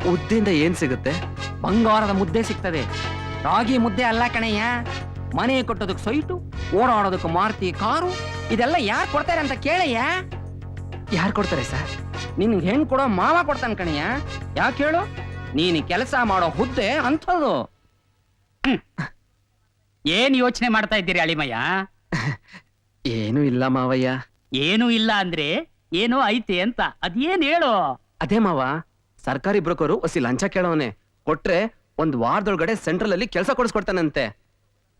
ಹುದ್ದೆಯಿಂದ ಏನ್ ಸಿಗುತ್ತೆ? ಬಂಗಾರದ ಮುದ್ದೆ ಸಿಗ್ತದೆ, ರಾಗಿ ಮುದ್ದೆ ಅಲ್ಲ ಕಣಯ್ಯ. ಮನೆ ಕೊಟ್ಟೋದಕ್ಕೆ ಸೈಟು, ಓಡಾಡೋದಕ್ಕೆ ಮಾರುತಿ ಕಾರು, ಇದೆಲ್ಲ ಯಾರು ಕೊಡ್ತಾರೆ ಅಂತ ಕೇಳಯ್ಯ. ಯಾರು ಕೊಡ್ತಾರೆ ಸರ್? ನಿನ್ ಹೆಣ್ ಕೊಡೋ ಮಾವ ಕೊಡ್ತಾನ ಕಣಯ್ಯ. ಯಾಕೆ ಹೇಳು? ನೀನ್ ಕೆಲಸ ಮಾಡೋ ಹುದ್ದೆ ಅಂಥದ್ದು. ಏನ್ ಯೋಚನೆ ಮಾಡ್ತಾ ಇದ್ದೀರಿ ಅಳಿಮಯ್ಯ? ಏನು ಇಲ್ಲ ಮಾವಯ್ಯ. ಏನು ಇಲ್ಲ ಅಂದ್ರೆ ಏನೋ ಐತೆ ಅಂತ, ಅದೇನ್ ಹೇಳು. ಅದೇ ಮಾವ, ಸರ್ಕಾರಿ ಬ್ರೋಕರು ಒಸಿ ಲಂಚ ಕೇಳೋನೆ, ಕೊಟ್ರೆ 1 ವಾರದೊಳಗಡೆ ಸೆಂಟ್ರಲ್ ಅಲ್ಲಿ ಕೆಲಸ ಕೊಡಿಸ್ಕೊಡ್ತಾನಂತೆ.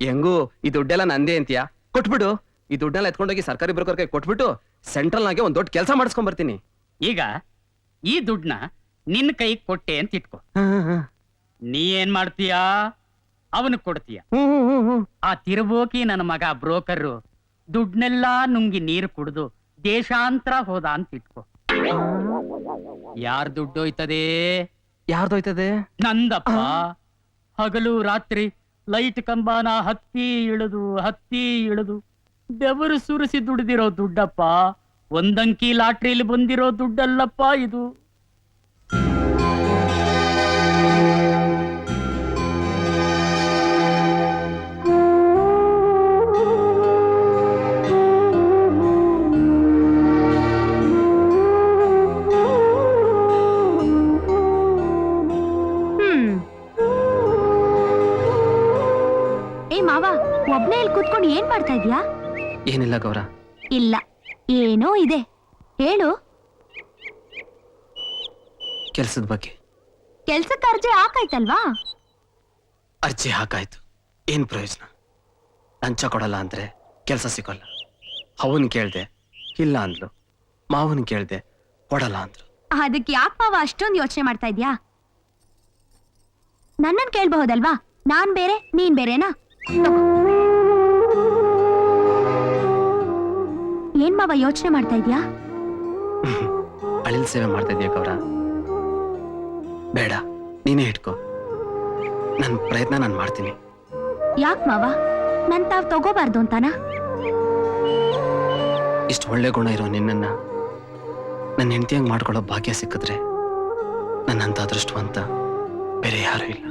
ಹೆಂಗೂ ಈ ದುಡ್ಡೆಲ್ಲ ನಂದೇ ಅಂತೀಯ, ಕೊಟ್ಬಿಡು. ಈ ದುಡ್ಡೆಲ್ಲ ಎತ್ಕೊಂಡೋಗಿ ಸರ್ಕಾರಿ ಬ್ರೋಕರ್ ಕೈ ಕೊಟ್ಬಿಟ್ಟು ಸೆಂಟ್ರಲ್ ನಾಗೆ ಒಂದ್ ದೊಡ್ಡ ಕೆಲಸ ಮಾಡಿಸ್ಕೊಂಡ್ ಬರ್ತೀನಿ. ಈಗ ಈ ದುಡ್ಡನ್ನ ನಿನ್ನ ಕೈ ಕೊಟ್ಟೆ ಅಂತ ಇಟ್ಕೋ. ನೀ ಏನ್ ಮಾಡ್ತೀಯಾ? ಅವನು ಕೊಡ್ತೀಯ. ಆ ತಿರುಬೋಕಿ ನನ್ನ ಮಗ ಬ್ರೋಕರ್ ದುಡ್ನೆಲ್ಲಾ ನುಂಗಿ ನೀರು ಕುಡಿದು ದೇಶಾಂತರ ಹೋದ ಅಂತ ಇಟ್ಕೋ. ಯಾರ್ ದುಡ್ಡು ಹೋಯ್ತದೆ? ಯಾರ್ದೋಯ್ತದೆ? ನಂದಪ್ಪ. ಹಗಲು ರಾತ್ರಿ ಲೈಟ್ ಕಂಬಾನ ಹತ್ತಿ ಇಳಿದು ಬೆವರು ಸುರಿಸಿ ದುಡ್ದಿರೋ ದುಡ್ಡಪ್ಪ. ಒಂದಂಕಿ ಲಾಟ್ರಿಲಿ ಬಂದಿರೋ ದುಡ್ಡಲ್ಲಪ್ಪ ಇದು. ಏ ಮಾವ, ಒಬ್ನೇ ಇಲ್ಲಿ ಕೂತ್ಕೊಂಡು ಏನ್ ಮಾಡ್ತಾ ಇದ್ಯಾ? ಏನಿಲ್ಲ ಗೌರ. ಇಲ್ಲ, ಏನೋ ಇದೆ, ಹೇಳು. ಕೆಲ್ಸದ ಬಗ್ಗೆ. ಕೆಲ್ಸಕ್ಕೆ ಅರ್ಜಿ ಹಾಕಾಯ್ತಲ್ವಾ? ಅರ್ಜಿ ಹಾಕಾಯ್ತು, ಏನ್ ಪ್ರಯೋಜನ? ಲಂಚ ಕೊಡಲ್ಲ ಅಂದ್ರೆ ಕೆಲ್ಸ ಸಿಗೋಲ್ಲ. ಅವನ್ ಕೇಳ್ದೆ ಇಲ್ಲ ಅಂದ್ಲು, ಮಾವನ್ ಕೇಳ್ದೆ ಕೊಡಲ್ಲ ಅಂದ್ರು. ಅದಕ್ಕೆ ಯಾಕೆ ಮಾವ ಅಷ್ಟೊಂದು ಯೋಚನೆ ಮಾಡ್ತಾ ಇದ್ಯಾ? ನನ್ನನ್ ಕೇಳ್ಬಹುದಲ್ವಾ? ನಾನ್ ಬೇರೆ ನೀನ್ ಬೇರೆನಾ? ಏನ್ ಮಾವ ಯೋಚನೆ ಮಾಡ್ತಾ ಇದ್ಯಾ? ಅಳಿಲ್ ಸೇವೆ ಮಾಡ್ತಾ ಇದೀಯ ಗೌರ. ಬೇಡ, ನೀನೇ ಇಟ್ಕೋ. ನನ್ ಪ್ರಯತ್ನ ನಾನು ಮಾಡ್ತೀನಿ. ಯಾಕ್ ಮಾವ, ನನ್ ತಾವ್ ತಗೋಬಾರ್ದು ಅಂತಾನ? ಇಷ್ಟು ಒಳ್ಳೆ ಗುಣ ಇರೋ ನಿನ್ನನ್ನ ನನ್ನ ಹೆಂಡತಿಯಂಗ್ ಮಾಡ್ಕೊಳ್ಳೋ ಭಾಗ್ಯ ಸಿಕ್ಕಿದ್ರೆ ನನ್ನಂತ ಅದೃಷ್ಟವಂತ ಬೇರೆ ಯಾರು ಇಲ್ಲ.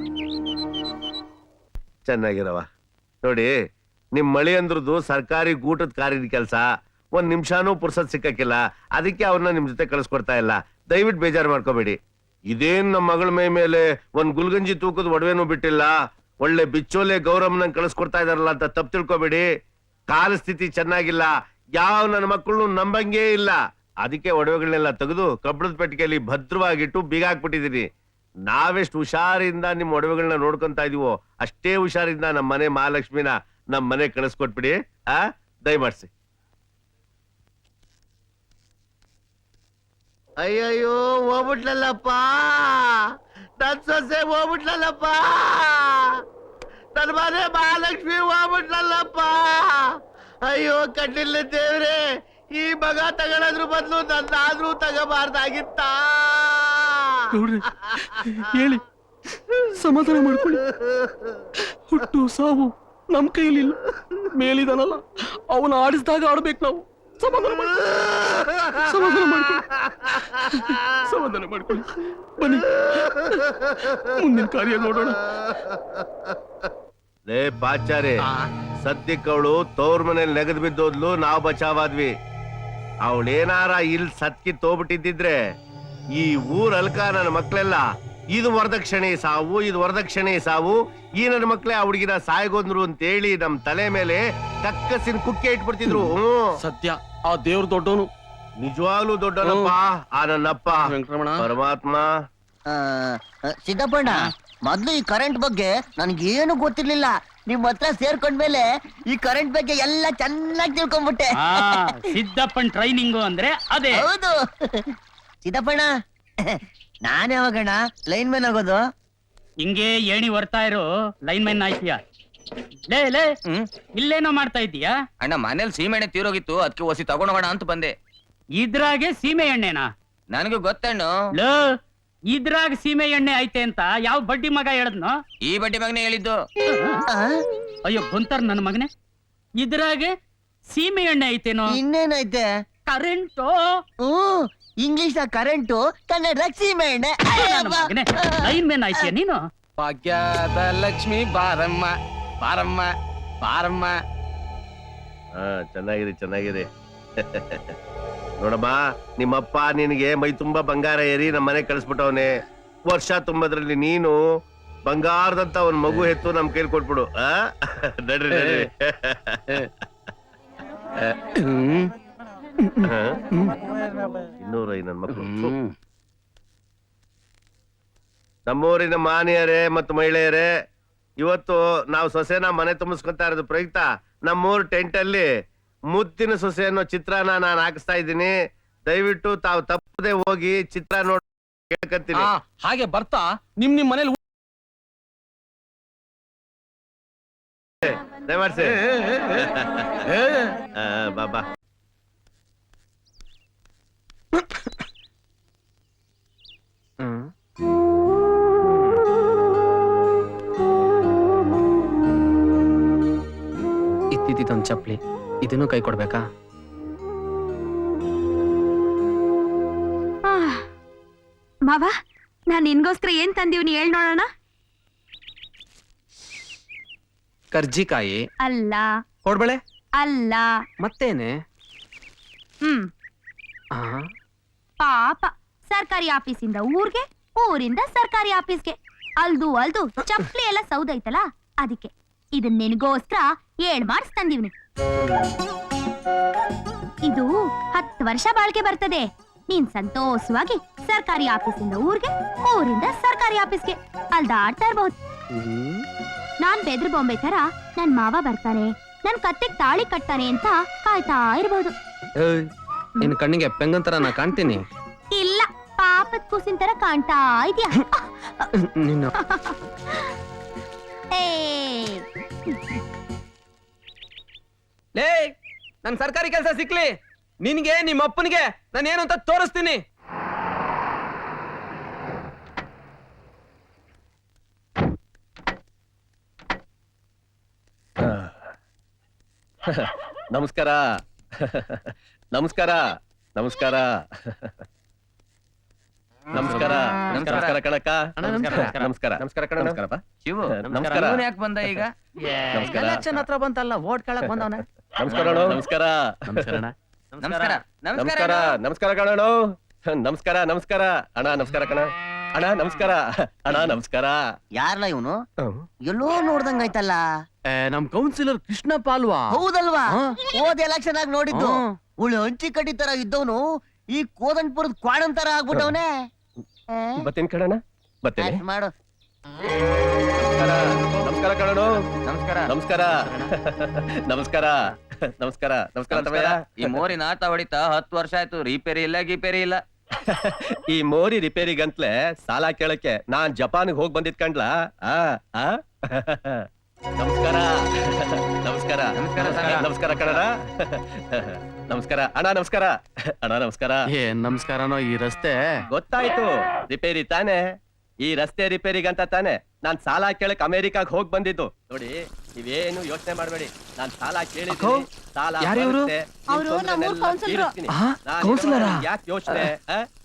ಚೆನ್ನಾಗಿರವ. ನೋಡಿ, ನಿಮ್ ಮಳಿ ಅಂದ್ರದ್ದು ಸರ್ಕಾರಿ ಗೂಟದ ಕಾರ್ಯದ ಕೆಲಸ. 1 ನಿಮಿಷನೂ ಪುರ್ಸತ್ ಸಿಕ್ಕಕ್ಕಿಲ್ಲ, ಅದಕ್ಕೆ ಅವ್ರನ್ನ ನಿಮ್ ಜೊತೆ ಕಳಿಸ್ಕೊಡ್ತಾ ಇಲ್ಲ. ದಯವಿಟ್ಟು ಬೇಜಾರು ಮಾಡ್ಕೋಬೇಡಿ. ಇದೇನ್ ನಮ್ಮ ಮಗಳ ಮೈ ಮೇಲೆ 1 ಗುಲ್ಗಂಜಿ ತೂಕದ ಒಡವೆನೂ ಬಿಟ್ಟಿಲ್ಲ, ಒಳ್ಳೆ ಬಿಚ್ಚೋಲೆ ಗೌರಮ್ಮನ ಕಳಿಸ್ಕೊಡ್ತಾ ಇದಾರಲ್ಲ ಅಂತ ತಪ್ಪು ತಿಳ್ಕೊಬೇಡಿ. ಕಾಲ ಸ್ಥಿತಿ ಚೆನ್ನಾಗಿಲ್ಲ, ಯಾವ ನನ್ನ ಮಕ್ಕಳು ನಂಬಂಗೇ ಇಲ್ಲ. ಅದಕ್ಕೆ ಒಡವೆಗಳನ್ನೆಲ್ಲ ತೆಗೆದು ಕಬ್ಬಣದ ಪೆಟ್ಟಿಗೆಯಲ್ಲಿ ಭದ್ರವಾಗಿಟ್ಟು ಬೀಗ ಹಾಕ್ಬಿಟ್ಟಿದೀನಿ. ನಾವೆಷ್ಟು ಹುಷಾರಿಂದ ನಿಮ್ ಒಡವೆಗಳನ್ನ ನೋಡ್ಕೊಂತ ಇದೀವೋ ಅಷ್ಟೇ ಹುಷಾರಿಂದ ನಮ್ಮ ಮನೆ ಮಹಾಲಕ್ಷ್ಮಿನ ನಮ್ ಮನೆ ಕಳಿಸ್ಕೊಟ್ಬಿಡಿ. ದಯಮಾಡ್ಸಿ. ಅಯ್ಯಯ್ಯೋ, ಹೋಗ್ಬಿಟ್ಲಲ್ಲಪ್ಪ. ನನ್ ಸೊಸೆ ಹೋಗ್ಬಿಟ್ಲಲ್ಲಪ್ಪ, ನನ್ ಮನೆ ಮಹಾಲಕ್ಷ್ಮಿ ಹೋಗ್ಬಿಟ್ಲಲ್ಲಪ್ಪ. ಅಯ್ಯೋ ಕಣ್ಣಿಲ್ಲ ದೇವ್ರೆ, ಈ ಮಗ ತಗೊಳೋದ್ರ ಬದಲು ನನ್ನಾದ್ರೂ ತಗೋಬಾರ್ದಾಗಿತ್ತ. ನೋಡ್ರಿ ಹೇಳಿ, ಸಮಾಧಾನ ಮಾಡ್ಕೊಳ್ಳಿ. ಹುಟ್ಟು ಸಾವು ನಮ್ ಕೈಲಿಲ್ಲ, ಮೇಲಿದಾನಲ್ಲ ಅವನ ಆಡಿಸಿದಾಗ ಆಡ್ಬೇಕು ನಾವು. ಸಮಾಧಾನ ಮಾಡ್ಕೊಳ್ಳಿ, ಬನ್ನಿ ಮುಂದಿನ ಕಾರ್ಯ ನೋಡೋಣ. ಲೇ ಪಾಚಾರಿ, ಸದ್ಯಕ್ಕೆ ಅವಳು ತವ್ರ ಮನೇಲಿ ನೆಗದ್ ಬಿದ್ದೋದ್ಲು, ನಾವು ಬಚಾವಾದ್ವಿ. ಅವಳೇನಾರ ಇಲ್ಲಿ ಸತ್ಕಿ ತೋಬಿಟ್ಟಿದ್ದಿದ್ರೆ ಈ ಊರ್ ಅಲ್ಕ ನನ್ನ ಮಕ್ಳೆಲ್ಲ ಇದು ವರದಕ್ಷಿಣೆ ಸಾವು, ಇದು ವರದಕ್ಷಿಣೆ ಸಾವು, ಈ ನನ್ನ ಮಕ್ಳೇ ಆ ಹುಡುಗಿನ ಸಾಯ್ಗೊಂದ್ರು ಅಂತೇಳಿ ನಮ್ ತಲೆ ಮೇಲೆ ಕಕ್ಕಸಿನ ಕುಕ್ಕೆ ಇಟ್ಬಿಡ್ತಿದ್ರು. ಸತ್ಯ, ಆ ದೇವ್ರ ದೊಡ್ಡವನು, ನಿಜವಾಗ್ಲೂ ದೊಡ್ಡನಪ್ಪ ಆ ನನ್ನಪ್ಪ ವೆಂಕಟರಮಣ. ಪರಮಾತ್ಮ. ಸಿದ್ದಪ್ಪಣ್ಣ, ಮೊದ್ಲು ಈ ಕರೆಂಟ್ ಬಗ್ಗೆ ನನ್ಗೇನು ಗೊತ್ತಿರ್ಲಿಲ್ಲ. ನಿಮ್ ಹತ್ರ ಸೇರ್ಕೊಂಡ್ಮೇಲೆ ಈ ಕರೆಂಟ್ ಬಗ್ಗೆ ಎಲ್ಲ ಚೆನ್ನಾಗಿ ತಿಳ್ಕೊಂಡ್ಬಿಟ್ಟೆ. ಸಿದ್ದಪ್ಪನ್ ಟ್ರೈನಿಂಗು ಅಂದ್ರೆ ಅದೇ. ಹೌದು ಸಿದ್ದಪ್ಪಣ್ಣ, ನಾನ್ ಯಾವಾಗಣ್ಣ ಲೈನ್ ಮ್ಯಾನ್ ಆಗೋದು? ಹಿಂಗೆ ಏಣಿ ಬರ್ತಾ ಇರೋ ಲೈನ್ ಮ್ಯಾನ್ ಆಯ್ತೀಯ. ಲೇ ಲೇ ಇಲ್ಲೇನೋ ಮಾಡ್ತಾ ಇದ್ದೀಯಾ? ಅಣ್ಣ ಮನೇಲಿ ಸೀಮೆಣ್ಣೆ ತೀರೋಗಿತ್ತು, ಅದಕ್ಕೆ ಒಸಿ ತಗೊಂಡೋಗೋಣ ಅಂತ ಬಂದೆ. ಇದ್ರಾಗೆ ಸೀಮೆ ಎಣ್ಣೆನಾ? ನನಗೂ ಗೊತ್ತಣ್ಣು. ಲೋ, ಇದ್ರಾಗ ಸೀಮೆ ಎಣ್ಣೆ ಐತೆ ಅಂತ ಯಾವ ಬಡ್ಡಿ ಮಗ ಹೇಳದ್ನೋ? ಈ ಬಡ್ಡಿ ಮಗನೇ ಹೇಳಿದ್ದು. ಅಯ್ಯೋ ಗೊಂತಾರ ನನ್ನ ಮಗನೇ, ಇದ್ರಾಗೆ ಸೀಮೆ ಎಣ್ಣೆ ಐತೇನೋ? ಇನ್ನೇನೈತೆ? ಕರೆಂಟು. ಇಂಗ್ಲಿಷ್ ಕರೆಂಟು, ಕನ್ನಡ ಸೀಮೆ ಎಣ್ಣೆ. ಲೈನ್ ಮ್ಯಾನ್ ಆಯ್ತೀಯ ನೀನು? ಭಾಗ್ಯದ ಲಕ್ಷ್ಮಿ ಬಾರಮ್ಮ ಬಾರಮ್ಮ ಬಾರಮ್ಮ. ಚೆನ್ನಾಗಿದೆ ಚೆನ್ನಾಗಿದೆ. ನೋಡಮ್ಮ, ನಿಮ್ಮಪ್ಪ ನಿನಗೆ ಮೈ ತುಂಬಾ ಬಂಗಾರ ಏರಿ ನಮ್ಮ ಮನೆ ಕಳಿಸ್ಬಿಟ್ಟವನೆ. ವರ್ಷ ತುಂಬದ್ರಲ್ಲಿ ನೀನು ಬಂಗಾರದಂತ ಒಂದ್ ಮಗು ಹೆತ್ತು ನಮ್ ಕೈಲಿ ಕೊಟ್ಬಿಡು. ನಡ್ರಿ ನಡ್ರಿ. ಇನ್ನೂರೈ ನನ್ ಮಕ್ಕಳು. ನಮ್ಮೂರಿನ ಮಾನಿಯರೇ ಮತ್ತು ಮಹಿಳೆಯರೇ, ಇವತ್ತು ನಾವು ಸೊಸೆನ ಮನೆ ತುಂಬಿಸ್ಕೊತಾ ಇರೋದು ಪ್ರಯುಕ್ತ ನಮ್ಮೂರ್ ಟೆಂಟ್ ಅಲ್ಲಿ ಮುತ್ತಿನ ಸೊಸೆ ಅನ್ನೋ ಚಿತ್ರನ ನಾನು ಹಾಕಿಸ್ತಾ ಇದ್ದೀನಿ. ದಯವಿಟ್ಟು ತಾವು ತಪ್ಪದೆ ಹೋಗಿ ಚಿತ್ರ ನೋಡಿ ಕೇಳ್ಕತ್ತೀನಿ. ಹಾಗೆ ಬರ್ತಾ ನಿಮ್ ಮನೇಲಿ ದಯಮಾಡ್ಸಿ. ಬಾಬಾ. ಇದ್ದಿದ್ದೊಂದು ಚಪ್ಲಿ, ಇದನ್ನು ಕೈ ಕೊಡ್ಬೇಕಾ? ಮಾವ, ನಾನ್ ನಿನ್ಗೋಸ್ಕರ ಏನ್ ತಂದೀವ್ನಿ ಹೇಳ್ ನೋಡೋಣ. ಕರ್ಜಿಕಾಯಿ ಅಲ್ಲ. ಕೊಡ್ಬೇಳೆ ಅಲ್ಲ. ಮತ್ತೇನೆ? ಪಾಪ, ಸರ್ಕಾರಿ ಆಫೀಸಿಂದ ಊರ್ಗೆ, ಊರಿಂದ ಸರ್ಕಾರಿ ಆಫೀಸ್ಗೆ, ಅಲ್ದು ಅಲ್ದು ಚಪ್ಲಿ ಎಲ್ಲ ಸೌದೈತಲ್ಲ, ಅದಕ್ಕೆ ಇದನ್ ನಿನ್ಗೋಸ್ಕರ 7 ಮಾರ್ಕ್ಸ್ ತಂದೀವ್ನಿ. ಇದು 10 ವರ್ಷ ಬಾಳ್ಕೆ ಬರ್ತದೆ. ನೀನ್ ಸಂತೋಷವಾಗಿ ಸರ್ಕಾರಿ ಆಫೀಸಿಂದ ಊರ್ಗೆ, ಊರಿಂದ ಸರ್ಕಾರಿ ಆಫೀಸ್ಗೆ ಅಲ್ದಾಡ್ತಾ ಇರ್ಬಹುದು. ನಾನ್ ಬೆದ್ರ ಬೊಂಬೆ ತರ ನನ್ ಮಾವ ಬರ್ತಾನೆ, ನನ್ ಕತ್ತೆಗ್ ತಾಳಿ ಕಟ್ತಾನೆ ಅಂತ ಕಾಯ್ತಾ ಇರ್ಬಹುದು. ನಿನ್ ಕಣ್ಣಿಗೆ ಪೆಂಗನ್ ತರ ನಾ ಕಾಣ್ತೀನಿ? ಇಲ್ಲ, ಪಾಪದ ಕೂಸಿನ ತರ ಕಾಣ್ತಾ ಇದೀಯ. ನಿನ್ನ ಲೇ, ನನ್ ಸರ್ಕಾರಿ ಕೆಲಸ ಸಿಕ್ಲಿ, ನಿನ್ಗೆ ನಿಮ್ಮ ಅಪ್ಪನಿಗೆ ನಾನು ಏನು ಅಂತ ತೋರಿಸ್ತೀನಿ. ನಮಸ್ಕಾರ ನಮಸ್ಕಾರ ನಮಸ್ಕಾರ ನಮಸ್ಕಾರ ನಮಸ್ಕಾರ ಕಣಕ್ಕ. ನಮಸ್ಕಾರ ನಮಸ್ಕಾರ ಕಣ. ನಮಸ್ಕಾರಪ್ಪ ಶಿವು. ನಮಸ್ಕಾರ. ಯಾಕೆ ಬಂದ ಈಗ? ನಮಸ್ಕಾರ. ಎಲೆಕ್ಷನ್ ಹತ್ರ ಬಂತಲ್ಲ, ವೋಟ್ ಕೇಳಕ್ ಬಂದವನ. ನಮಸ್ಕಾರ ನಮಸ್ಕಾರ ನಮಸ್ಕಾರ. ನಮಸ್ಕಾರ ನಮಸ್ಕಾರ ಕಣ. ನಮಸ್ಕಾರ ನಮಸ್ಕಾರ ಅಣ್ಣ. ನಮಸ್ಕಾರ ಕಣ ಅಣ್ಣ. ನಮಸ್ಕಾರ ಅಣ್ಣ. ನಮಸ್ಕಾರ. ಯಾರ್ಲ ಇವನು? ಎಲ್ಲೋ ನೋಡ್ದಂಗಾಯ್ತಲ್ಲ. ನಮ್ ಕೌನ್ಸಿಲರ್ ಕೃಷ್ಣಪ್ಪ ಅಲ್ವಾ? ಹೌದಲ್ವಾ? ಹೋದ ಎಲೆಕ್ಷನ್ ಆಗಿ ನೋಡಿದ್ದು. ಉಳು ಹಂಚಿ ಕಟ್ಟಿ ತರ ಇದ್ದವನು ಈ ಕೋದಂಡಪುರದ ಕ್ವಾಡನ್ ತರ ಆಗ್ಬಿಟ್ಟವನೇ. ಬತ್ತೇನ್ ಕಣಣ್ಣ, ಬತ್ತೇನೆ. ಮಾಡು. ನಮಸ್ಕಾರ ಕಣೋ. ನಮಸ್ಕಾರ. ನಮಸ್ಕಾರ ನಮಸ್ಕಾರ ನಮಸ್ಕಾರ ನಮಸ್ಕಾರ ತಮ್ಮಯ್ಯ. ಈ ಮೋರಿನ ಆಟ ಹೊಡಿತಾ 10 ವರ್ಷ ಆಯ್ತು, ರಿಪೇರಿ ಇಲ್ಲ ಗೀಪೇರಿ ಇಲ್ಲ. ಈ ಮೋರಿ ರಿಪೇರಿಗಂತ್ಲೆ ಸಾಲ ಕೇಳಕ್ಕೆ ನಾನ್ ಜಪಾನ್ಗೆ ಹೋಗ್ ಬಂದಿದ್ ಕಂಡ್ಲಾ ಆ ಆ ನಮಸ್ಕಾರ ನಮಸ್ಕಾರ ನಮಸ್ಕಾರ ಕಣಣ್ಣ ನಮಸ್ಕಾರ ಅಣ್ಣ ನಮಸ್ಕಾರ ಅಣ್ಣ ನಮಸ್ಕಾರ ಏನ್ ನಮಸ್ಕಾರನೋ ಈ ರಸ್ತೆ ಗೊತ್ತಾಯ್ತು ರಿಪೇರಿ ತಾನೆ ಈ ರಸ್ತೆ ರಿಪೇರಿಗಂತ ತಾನೆ ನಾನ್ ಸಾಲ ಕೇಳಕ್ ಅಮೆರಿಕಾಗ್ ಹೋಗ್ ಬಂದಿದ್ದು ನೋಡಿ ನೀವೇನು ಯೋಚನೆ ಮಾಡ್ಬೇಡಿ ನಾನ್ ಸಾಲ ಕೇಳಿದ್ದೀನಿ ಸಾಲ ಯಾರಿವ್ರು? ಬರುತ್ತೆ, ನಿಮ್ ಅವ್ರು ತೊಂದ್ರೆನೆಲ್ಲ ನಮ್ಮೂರ್ ಕೌನ್ಸಿಲರು. ತೀರಿಸ್ತೀನಿ. ಆ, ನಾನ್ ಕೌನ್ಸಿಲರಾ? ಇರೋವಾಗ ಯಾಕ್ ಯೋಚನೆ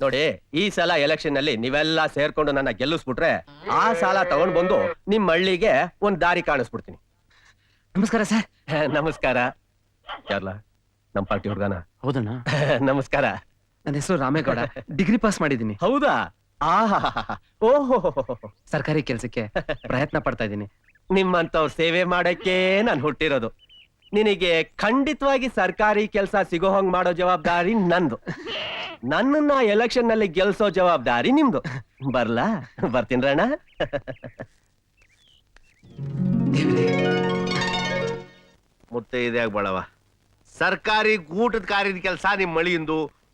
ನೋಡಿ ಈ ಸಲ ಎಲೆಕ್ಷನ್ ನಲ್ಲಿ ನೀವೆಲ್ಲ ಸೇರ್ಕೊಂಡು ನನ್ನ ಗೆಲ್ಲಿಸ್ಬಿಟ್ರೆ ಆ ಸಾಲ ತಗೊಂಡ್ ಬಂದು ನಿಮ್ ಹಳ್ಳಿಗೆ ಒಂದ್ ದಾರಿ ಕಾಣಿಸ್ಬಿಡ್ತೀನಿ. ನಮಸ್ಕಾರ ಸರ್. ನಮಸ್ಕಾರ ಯಾರ್ಲ ನಮ್ ಪಾರ್ಟಿ ಹುಡ್ಗನ ಹೌದಣ್ಣ. ನಮಸ್ಕಾರ ನನ್ನ ಹೆಸರು ರಾಮೇಗೌಡ, ಡಿಗ್ರಿ ಪಾಸ್ ಮಾಡಿದ್ದೀನಿ. ಹೌದಾ ಆಹಾ ಓಹೋ ಸರ್ಕಾರಿ ಕೆಲಸಕ್ಕೆ ಪ್ರಯತ್ನ ಪಡ್ತಾ ಇದ್ದೀನಿ. ನಿಮ್ಮಂತವ್ರ ಸೇವೆ ಮಾಡಕ್ಕೆ ನಾನ್ ಹುಟ್ಟಿರೋದು. ನಿನಗೆ ಖಂಡಿತವಾಗಿ ಸರ್ಕಾರಿ ಕೆಲಸ ಸಿಗೋ ಹಂಗ್ ಮಾಡೋ ಜವಾಬ್ದಾರಿ ನಂದು. ನನ್ನನ್ನ ಎಲೆಕ್ಷನ್ ನಲ್ಲಿ ಗೆಲ್ಸೋ ಜವಾಬ್ದಾರಿ ನಿಮ್ದು. ಬರ್ಲಾ ಬರ್ತೀನ್ರಣ್ಣ. ಮುತ್ತೈದೆ ಬಳವ ಸರ್ಕಾರಿ ಗೂಟದ ಕಾರ್ಯದ ಕೆಲಸ ನಿಮ್ ಮಳಿಯಿಂದ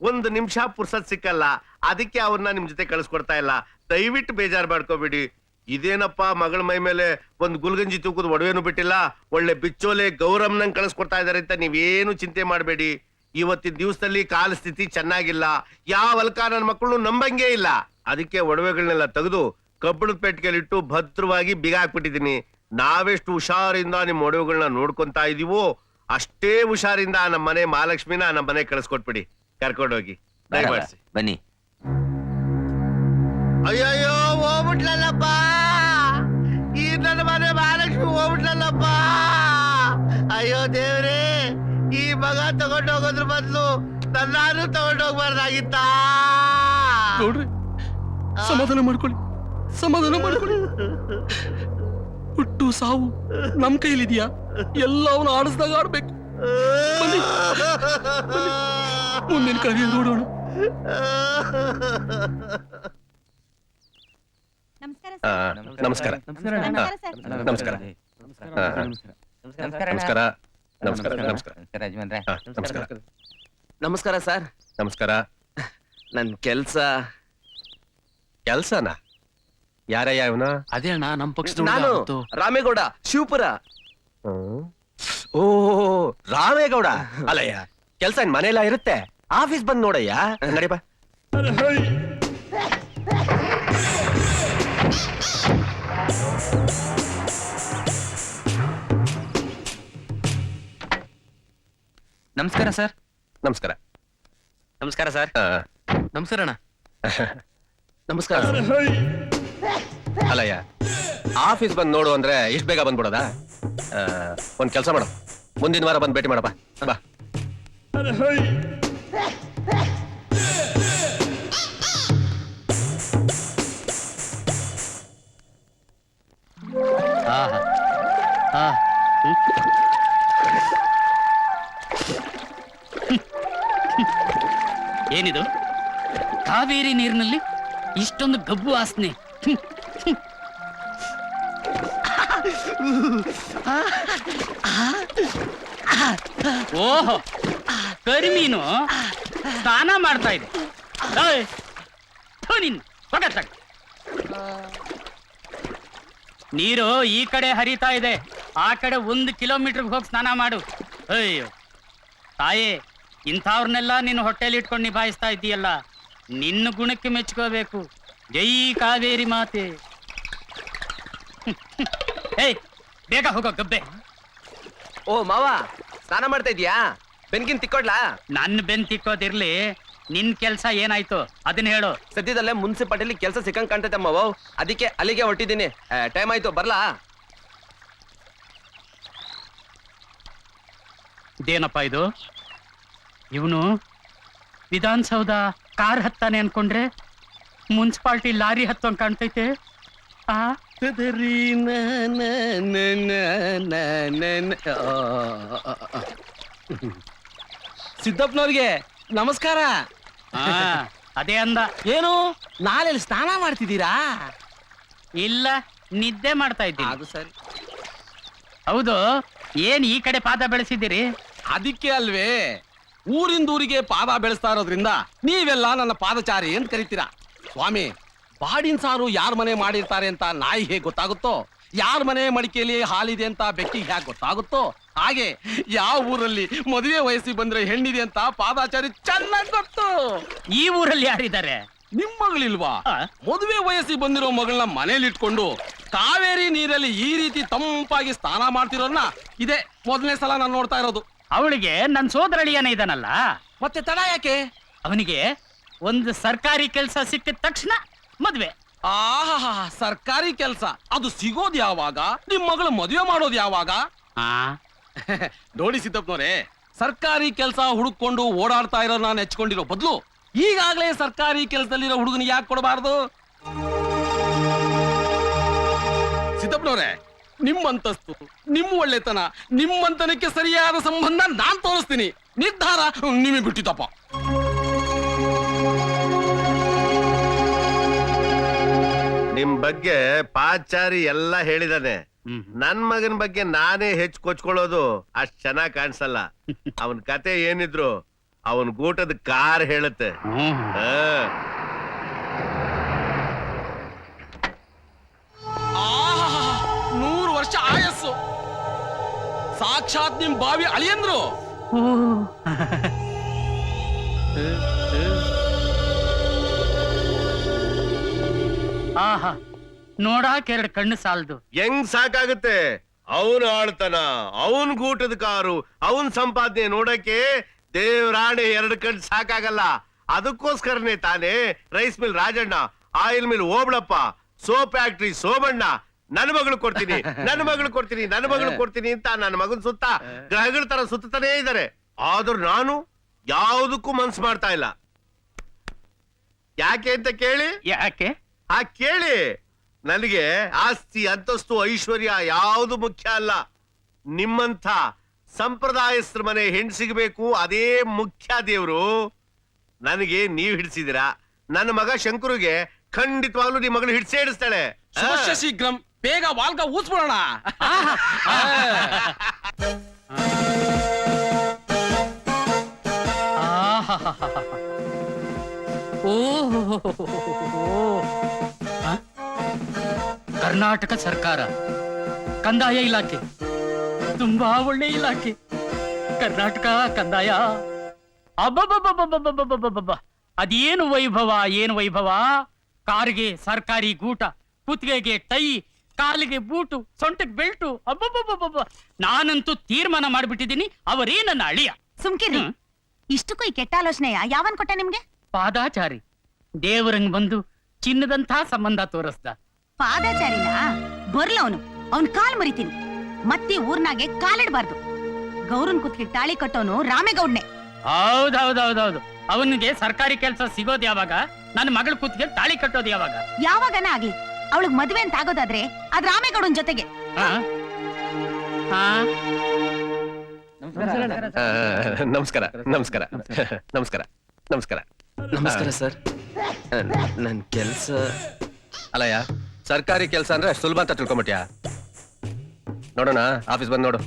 ಒಂದು ನಿಮಿಷ ಪುರ್ಸತ್ ಸಿಕ್ಕಲ್ಲ. ಅದಕ್ಕೆ ಅವ್ರನ್ನ ನಿಮ್ ಜೊತೆ ಕಳಿಸ್ಕೊಡ್ತಾ ಇಲ್ಲ. ದಯವಿಟ್ಟು ಬೇಜಾರ್ ಮಾಡ್ಕೋಬೇಡಿ. ಇದೇನಪ್ಪ ಮಗಳ ಮೈ ಮೇಲೆ ಒಂದ್ ಗುಲ್ಗಂಜಿ ತೂಕದ ಒಡವೆನು ಬಿಟ್ಟಿಲ್ಲ, ಒಳ್ಳೆ ಬಿಚ್ಚೋಲೆ ಗೌರಮ್ನಂಗ್ ಕಳಿಸ್ಕೊಡ್ತಾ ಇದಾರೆ ಅಂತ ನೀವೇನು ಚಿಂತೆ ಮಾಡಬೇಡಿ. ಇವತ್ತಿನ ದಿವಸದಲ್ಲಿ ಕಾಲ ಸ್ಥಿತಿ ಚೆನ್ನಾಗಿಲ್ಲ. ಯಾವ ಅಲ್ಕ ನನ್ನ ಮಕ್ಕಳು ನಂಬಂಗೇ ಇಲ್ಲ. ಅದಕ್ಕೆ ಒಡವೆಗಳನ್ನೆಲ್ಲ ತೆಗೆದು ಕಬ್ಬಣದ ಪೆಟ್ಟಿಗೆಲಿಟ್ಟು ಭದ್ರವಾಗಿ ಬಿಗ ಹಾಕ್ಬಿಟ್ಟಿದೀನಿ. ನಾವೆಷ್ಟು ಹುಷಾರಿಂದ ನಿಮ್ ಒಡವೆಗಳನ್ನ ನೋಡ್ಕೊಂತಾ ಇದೀವೋ ಅಷ್ಟೇ ಹುಷಾರಿಂದ ನಮ್ಮ ಮನೆ ಮಹಾಲಕ್ಷ್ಮಿನ ನಮ್ಮ ಮನೆ ಕಳಿಸ್ಕೊಟ್ಬಿಡಿ. ಕರ್ಕೊಂಡೋಗಿ ದಯಮಾಡಿಸಿ ಬನ್ನಿ. ಅಯ್ಯಯ್ಯೋ ಹೋಗ್ಬಿಟ್ಲಲ್ಲಪ್ಪ, ಈ ನನ್ನ ಮನೆ ಮಹಾಲಕ್ಷ್ಮಿ ಹೋಗ್ಬಿಟ್ಲಲ್ಲಪ್ಪ. ಅಯ್ಯೋ ದೇವ್ರೇ, ಈ ಮಗ ತಗೊಂಡೋಗೋದ್ರ ಬದಲು ನನ್ನಾರು ತಗೊಂಡೋಗ್ಬಾರ್ದಾಗಿತ್ತ. ನೋಡ್ರಿ, ಸಮಾಧಾನ ಮಾಡ್ಕೊಳ್ಳಿ, ಸಮಾಧಾನ ಮಾಡ್ಕೊಳ್ಳಿ. ಹುಟ್ಟು ಸಾವು ನಮ್ ಕೈಲಿದ್ಯಾ? ಎಲ್ಲ ಅವನು ಆಡಿಸ್ದಾಗ ಆಡ್ಬೇಕು. ಬನ್ನಿ, ಬನ್ನಿ. ಮುಂದಿನ ಕಾರ್ಯ ನೋಡೋಣ. ನಮಸ್ಕಾರ ನಮಸ್ಕಾರ ನಮಸ್ಕಾರ ನಮಸ್ಕಾರ ನಮಸ್ಕಾರ ನಮಸ್ಕಾರ ಸರ್. ನಮಸ್ಕಾರ. ನನ್ ಕೆಲ್ಸ ಕೆಲ್ಸನ ಯಾರಯ್ಯ ಇವನ? ಅದೇ ಅಣ್ಣ ನಮ್ ಪಕ್ಷದ ನಾನು ರಾಮೇಗೌಡ, ಶಿವಪುರ. ಓ ರಾಮೇಗೌಡ ಅಲ್ಲಯ್ಯ. ಕೆಲ್ಸ ಇನ್ ಮನೆಯಲ್ಲ ಇರುತ್ತೆ, ಆಫೀಸ್ ಬಂದ್ ನೋಡಯ್ಯ. ನಡಿಪ. ನಮಸ್ಕಾರ ಸರ್. ನಮಸ್ಕಾರ. ನಮಸ್ಕಾರ ಸರ್. ನಮಸ್ಕಾರ ಅಣ್ಣ. ನಮಸ್ಕಾರ. ಅಲ್ಲಯ್ಯ ಆಫೀಸ್ ಬಂದ್ ನೋಡು ಅಂದ್ರೆ ಇಷ್ಟ ಬೇಗ ಬಂದ್ಬಿಡೋದಾ? ಒಂದ್ ಕೆಲ್ಸ ಮಾಡು, ಮುಂದಿನ ವಾರ ಬಂದ್ ಭೇಟಿ ಮಾಡಪ್ಪ. ಬಾ. ಏನಿದು? ಕಾವೇರಿ ನೀರಿನಲ್ಲಿ ಇಷ್ಟೊಂದು ಗಬ್ಬು ವಾಸನೆ. ಓಹೋ, ಕರಿಮೀನು ಸ್ನಾನ ಮಾಡ್ತಾ ಇದೆ. ಏಯ್, ಥು ನಿನ್ನ, ಹೊಗ ತಗ. ನೀರು ಈ ಕಡೆ ಹರಿತಾ ಇದೆ, ಆ ಕಡೆ 1 ಕಿಲೋಮೀಟರ್ಗೆ ಹೋಗಿ ಸ್ನಾನ ಮಾಡು. ಅಯ್ಯೋ ತಾಯೇ, ಇಂಥವ್ರನ್ನೆಲ್ಲ ನಿನ್ನ ಹೊಟ್ಟೆಲಿ ಇಟ್ಕೊಂಡು ನಿಭಾಯಿಸ್ತಾ ಇದ್ದೀಯಲ್ಲ, ನಿನ್ನ ಗುಣಕ್ಕೆ ಮೆಚ್ಕೋಬೇಕು. ಜೈ ಕಾವೇರಿ ಮಾತೆ. ಏಯ್, ಬೇಗ ಹೋಗೋ ಗಬ್ಬೆ. ಓ ಮಾವ, ಸ್ನಾನ ಮಾಡ್ತಾ ಇದ್ಯಾ? ಬೆನ್ಗಿನ್ ತಿಕ್ಕೊಡ್ಲಾ? ನನ್ನ ಬೆನ್ ತಿಕ್ಕೋದಿರ್ಲಿ, ನಿನ್ ಕೆಲ್ಸ ಏನಾಯ್ತು ಅದನ್ನ ಹೇಳು. ಸದ್ಯದಲ್ಲೇ ಮುನ್ಸಿಪಾಲಿಟಿ ಕೆಲಸ ಸಿಕ್ಕಂಗ್ ಕಾಣ್ತೈತೆ ಮಾವ, ಅದಕ್ಕೆ ಅಲ್ಲಿಗೆ ಹೊಟ್ಟಿದ್ದೀನಿ. ಟೈಮ್ ಆಯ್ತು, ಬರ್ಲಾ? ಇದೇನಪ್ಪ ಇದು? ಇವನು ವಿಧಾನಸೌಧ ಕಾರ್ ಹತ್ತಾನೆ ಅನ್ಕೊಂಡ್ರೆ ಮುನ್ಸಿಪಾಲ್ಟಿ ಲಾರಿ ಹತ್ತಂಗ್ ಕಾಣ್ತೈತೆ. ಆ ಸಿದ್ದಪ್ಪನವ್ರಿಗೆ ನಮಸ್ಕಾರ. ಅದೇ ಅಂದ. ಏನು ನಾಳೆ ಸ್ನಾನ ಮಾಡ್ತಿದ್ದೀರಾ? ಇಲ್ಲ, ನಿದ್ದೆ ಮಾಡ್ತಾ ಇದ್ದೀನಿ. ಅದು ಸರಿ. ಹೌದು, ಏನ್ ಈ ಕಡೆ ಪಾದ ಬೆಳೆಸಿದ್ದೀರಿ? ಅದಕ್ಕೆ ಅಲ್ವೇ ಊರಿಂದೂರಿಗೆ ಪಾದ ಬೆಳೆಸ್ತಾ ಇರೋದ್ರಿಂದ ನೀವೆಲ್ಲ ನನ್ನ ಪಾದಚಾರಿ ಅಂತ ಕರಿತೀರಾ. ಸ್ವಾಮಿ, ಬಾಡಿನ ಸಾರು ಯಾರ ಮನೆ ಮಾಡಿರ್ತಾರೆ ಅಂತ ನಾಯಿ ಹೇಗೆ ಗೊತ್ತಾಗುತ್ತೋ, ಯಾರ ಮನೆ ಮಡಿಕೆಯಲ್ಲಿ ಹಾಲಿದೆ ಅಂತ ಬೆಕ್ಕಿಗೆ ಹೇಗೆ ಗೊತ್ತಾಗುತ್ತೋ, ಹಾಗೆ ಯಾವ ಊರಲ್ಲಿ ಮದುವೆ ವಯಸ್ಸಿಗೆ ಬಂದ್ರೆ ಹೆಣ್ಣಿದೆ ಅಂತ ಪಾದಾಚಾರಿ ಚೆನ್ನಾಗಿ ಗೊತ್ತು. ಈ ಊರಲ್ಲಿ ಯಾರಿದ್ದಾರೆ? ನಿಮ್ ಮಗಳಿಲ್ವಾ? ಮದುವೆ ವಯಸ್ಸಿಗೆ ಬಂದಿರೋ ಮಗಳನ್ನ ಮನೇಲಿ ಇಟ್ಕೊಂಡು ಕಾವೇರಿ ನೀರಲ್ಲಿ ಈ ರೀತಿ ತಂಪಾಗಿ ಸ್ನಾನ ಮಾಡ್ತಿರೋನ್ನ ಇದೇ ಮೊದಲನೇ ಸಲ ನಾನು ನೋಡ್ತಾ ಇರೋದು. ಅವಳಿಗೆ ನನ್ ಸೋದರಳಿಯನೇ ಇದಾನಲ್ಲ, ಮತ್ತೆ ತಡ ಯಾಕೆ? ಅವನಿಗೆ ಒಂದು ಸರ್ಕಾರಿ ಕೆಲಸ ಸಿಕ್ಕಿದ ತಕ್ಷಣ ಮದ್ವೆ. ಆಹಾ, ಸರ್ಕಾರಿ ಕೆಲ್ಸ ಅದು ಸಿಗೋದ್ ಯಾವಾಗ? ನಿಮ್ ಮಗಳು ಮದುವೆ ಮಾಡೋದು ಯಾವಾಗ? ನೋಡಿ ಸಿದ್ದಪ್ಪನವ್ರೆ, ಸರ್ಕಾರಿ ಕೆಲಸ ಹುಡುಕೊಂಡು ಓಡಾಡ್ತಾ ಇರೋ ನಾನು ಹೆಚ್ಕೊಂಡಿರೋ ಬದಲು ಈಗಾಗಲೇ ಸರ್ಕಾರಿ ಕೆಲಸದಲ್ಲಿರೋ ಹುಡುಗನಿಗೆ ಯಾಕೆ ಕೊಡಬಾರ್ದು? ಸಿದ್ದಪ್ಪನವ್ರೆ, ನಿಮ್ಮಂತಸ್ತು, ನಿಮ್ಮ ಒಳ್ಳೆತನ, ನಿಮ್ಮಂತನಕ್ಕೆ ಸರಿಯಾದ ಸಂಬಂಧ ನಾನ್ ತೋರಿಸ್ತೀನಿ. ನಿರ್ಧಾರ ನಿಮಗೆ ಬಿಟ್ಟಿದ್ದಪ್ಪ. ನಿಮ್ ಬಗ್ಗೆ ಪಾಚಾರಿ ಎಲ್ಲ ಹೇಳಿದಾನೆ. ನನ್ ಮಗನ್ ಬಗ್ಗೆ ನಾನೇ ಹೆಚ್ಚು ಕೊಚ್ಕೊಳ್ಳೋದು ಅಷ್ಟ್ ಚೆನ್ನಾಗ್ ಕಾಣಿಸಲ್ಲ. ಅವನ್ ಕತೆ ಏನಿದ್ರು ಅವನ್ ಗೂಟದ ಕಾರ್ ಹೇಳುತ್ತೆ. 100 ವರ್ಷ ಆಯಸ್ಸು, ಸಾಕ್ಷಾತ್ ನಿಮ್ ಬಾವಿ ಅಳಿಯಂದ್ರು. ಆಹಾ, ನೋಡಾಕ 2 ಕಣ್ಣು ಸಾಲದು. ಹೆಂಗ್ ಸಾಕಾಗುತ್ತೆ? ಅವನು ಆಳ್ತಾನ, ಅವನ್ ಗೂಟದ ಕಾರು, ಅವನ್ ಸಂಪಾದನೆ ನೋಡಕ್ಕೆ ದೇವ್ರಾಣೆ 2 ಕಣ್ಣು ಸಾಕಾಗಲ್ಲ. ಅದಕ್ಕೋಸ್ಕರನೇ ತಾನೇ rice mill Rajanna, oil mill Obalappa, soap factory Somanna ನನ್ನ ಮಗಳು ಕೊಡ್ತೀನಿ, ನನ್ನ ಮಗಳು ಕೊಡ್ತೀನಿ, ನನ್ನ ಮಗಳು ಕೊಡ್ತೀನಿ ಅಂತ ನನ್ನ ಮಗನ್ ಸುತ್ತ ಗ್ರಹಗಳ ತರ ಸುತ್ತಾನೇ ಇದ್ದಾರೆ. ಆದ್ರೂ ನಾನು ಯಾವುದಕ್ಕೂ ಮನ್ಸು ಮಾಡ್ತಾ ಇಲ್ಲ. ಯಾಕೆ ಅಂತ ಕೇಳಿ? ಯಾಕೆ? ಕೇಳಿ. ನನಗೆ ಆಸ್ತಿ, ಅಂತಸ್ತು, ಐಶ್ವರ್ಯ ಯಾವುದು ಮುಖ್ಯ ಅಲ್ಲ. ನಿಮ್ಮಂಥ ಸಂಪ್ರದಾಯಸ್ಥರ ಮನೆ ಹೆಣ್ಣು ಸಿಗಬೇಕು, ಅದೇ ಮುಖ್ಯ. ದೇವ್ರು ನನಗೆ ನೀವ್ ಹಿಡಿಸಿದಿರಾ. ನನ್ನ ಮಗ ಶಂಕರುಗೆ ಖಂಡಿತವಾಗ್ಲೂ ನಿಮ್ಮ ಮಗಳು ಹಿಡಿಸೇ ಹಿಡಿಸ್ತಾಳೆ. ಶುಭಶ್ಯ ಶೀಘ್ರಂ, ಬೇಗ ವಾಲ್ಗ ಊಸ್ಬಿಡೋಣ. ಕರ್ನಾಟಕ ಸರ್ಕಾರ ಕಂದಾಯ ಇಲಾಖೆ ತುಂಬಾ ಒಳ್ಳೆ ಇಲಾಖೆ. ಕರ್ನಾಟಕ ಕಂದಾಯ, ಅಬ್ಬಬ್ಬಬ್ಬಬ್ಬಬ್ಬಬ್ಬಬ್ಬಬ್ಬ, ಅದೇನು ವೈಭವ, ಏನು ವೈಭವ! ಕಾರಿಗೆ ಸರ್ಕಾರಿ ಗೂಟ, ಕುತ್ತಿಗೆಗೆ ಟೈ, ಕಾಲಿಗೆ ಬೂಟು, ಸೊಂಟಕ್ಕೆ ಬೆಲ್ಟು. ಅಬ್ಬಬ್ಬಬ್ಬಬ್ಬ, ನಾನಂತೂ ತೀರ್ಮಾನ ಮಾಡ್ಬಿಟ್ಟಿದ್ದೀನಿ, ಅವರೇ ನನ್ನ ಅಳಿಯ. ಸುಮ್ಕಿರಿ. ಇಷ್ಟಕ್ಕೂ ಈ ಕೆಟ್ಟ ಆಲೋಚನೆಯ ಯಾವನ್ ಕೊಟ್ಟ ನಿಮ್ಗೆ? ಪಾದಾಚಾರಿ ದೇವರಂಗ್ ಬಂದು ಚಿನ್ನದಂಥ ಸಂಬಂಧ ತೋರಿಸ್ದ. ಪಾದಾಚಾರಿನ ಬರ್ಲವನು, ಅವನ್ ಕಾಲ್ ಮುರಿತೀನಿ. ಮತ್ತೆ ಊರ್ನಾಗೆ ಕಾಲಿಡ್ಬಾರ್ದು. ಗೌರನ್ ಕುತ್ತಿಗೆ ತಾಳಿ ಕಟ್ಟೋನು ರಾಮೇಗೌಡ್ನೆ. ಹೌದೌದೌದೌದು. ಅವನಿಗೆ ಸರ್ಕಾರಿ ಕೆಲಸ ಸಿಗೋದ್ ಯಾವಾಗ? ನನ್ನ ಮಗಳ ಕುತ್ತಿಗೆ ತಾಳಿ ಕಟ್ಟೋದು ಯಾವಾಗ? ಯಾವಾಗನ ಆಗ್ಲಿ, ಅವಳಿಗೆ ಮದ್ವೆ ಅಂತ ಆಗೋದಾದ್ರೆ ಅದ್ ರಾಮೇಗೌಡನ್ ಜೊತೆಗೆ. ನಮಸ್ಕಾರ ನಮಸ್ಕಾರ ನಮಸ್ಕಾರ ನಮಸ್ಕಾರ ನಮಸ್ಕಾರ ಸರ್. ನನ್ ಕೆಲ್ಸ ಅಲ್ಲಯ್ಯ, ಸರ್ಕಾರಿ ಕೆಲಸ ಅಂದ್ರೆ ಅಷ್ಟ್ ಸುಲಭ ಅಂತ ತಿಳ್ಕೊಂಬಿಟ್ಯಾ? ನೋಡೋಣ, ಆಫೀಸ್ ಬಂದ್ ನೋಡು.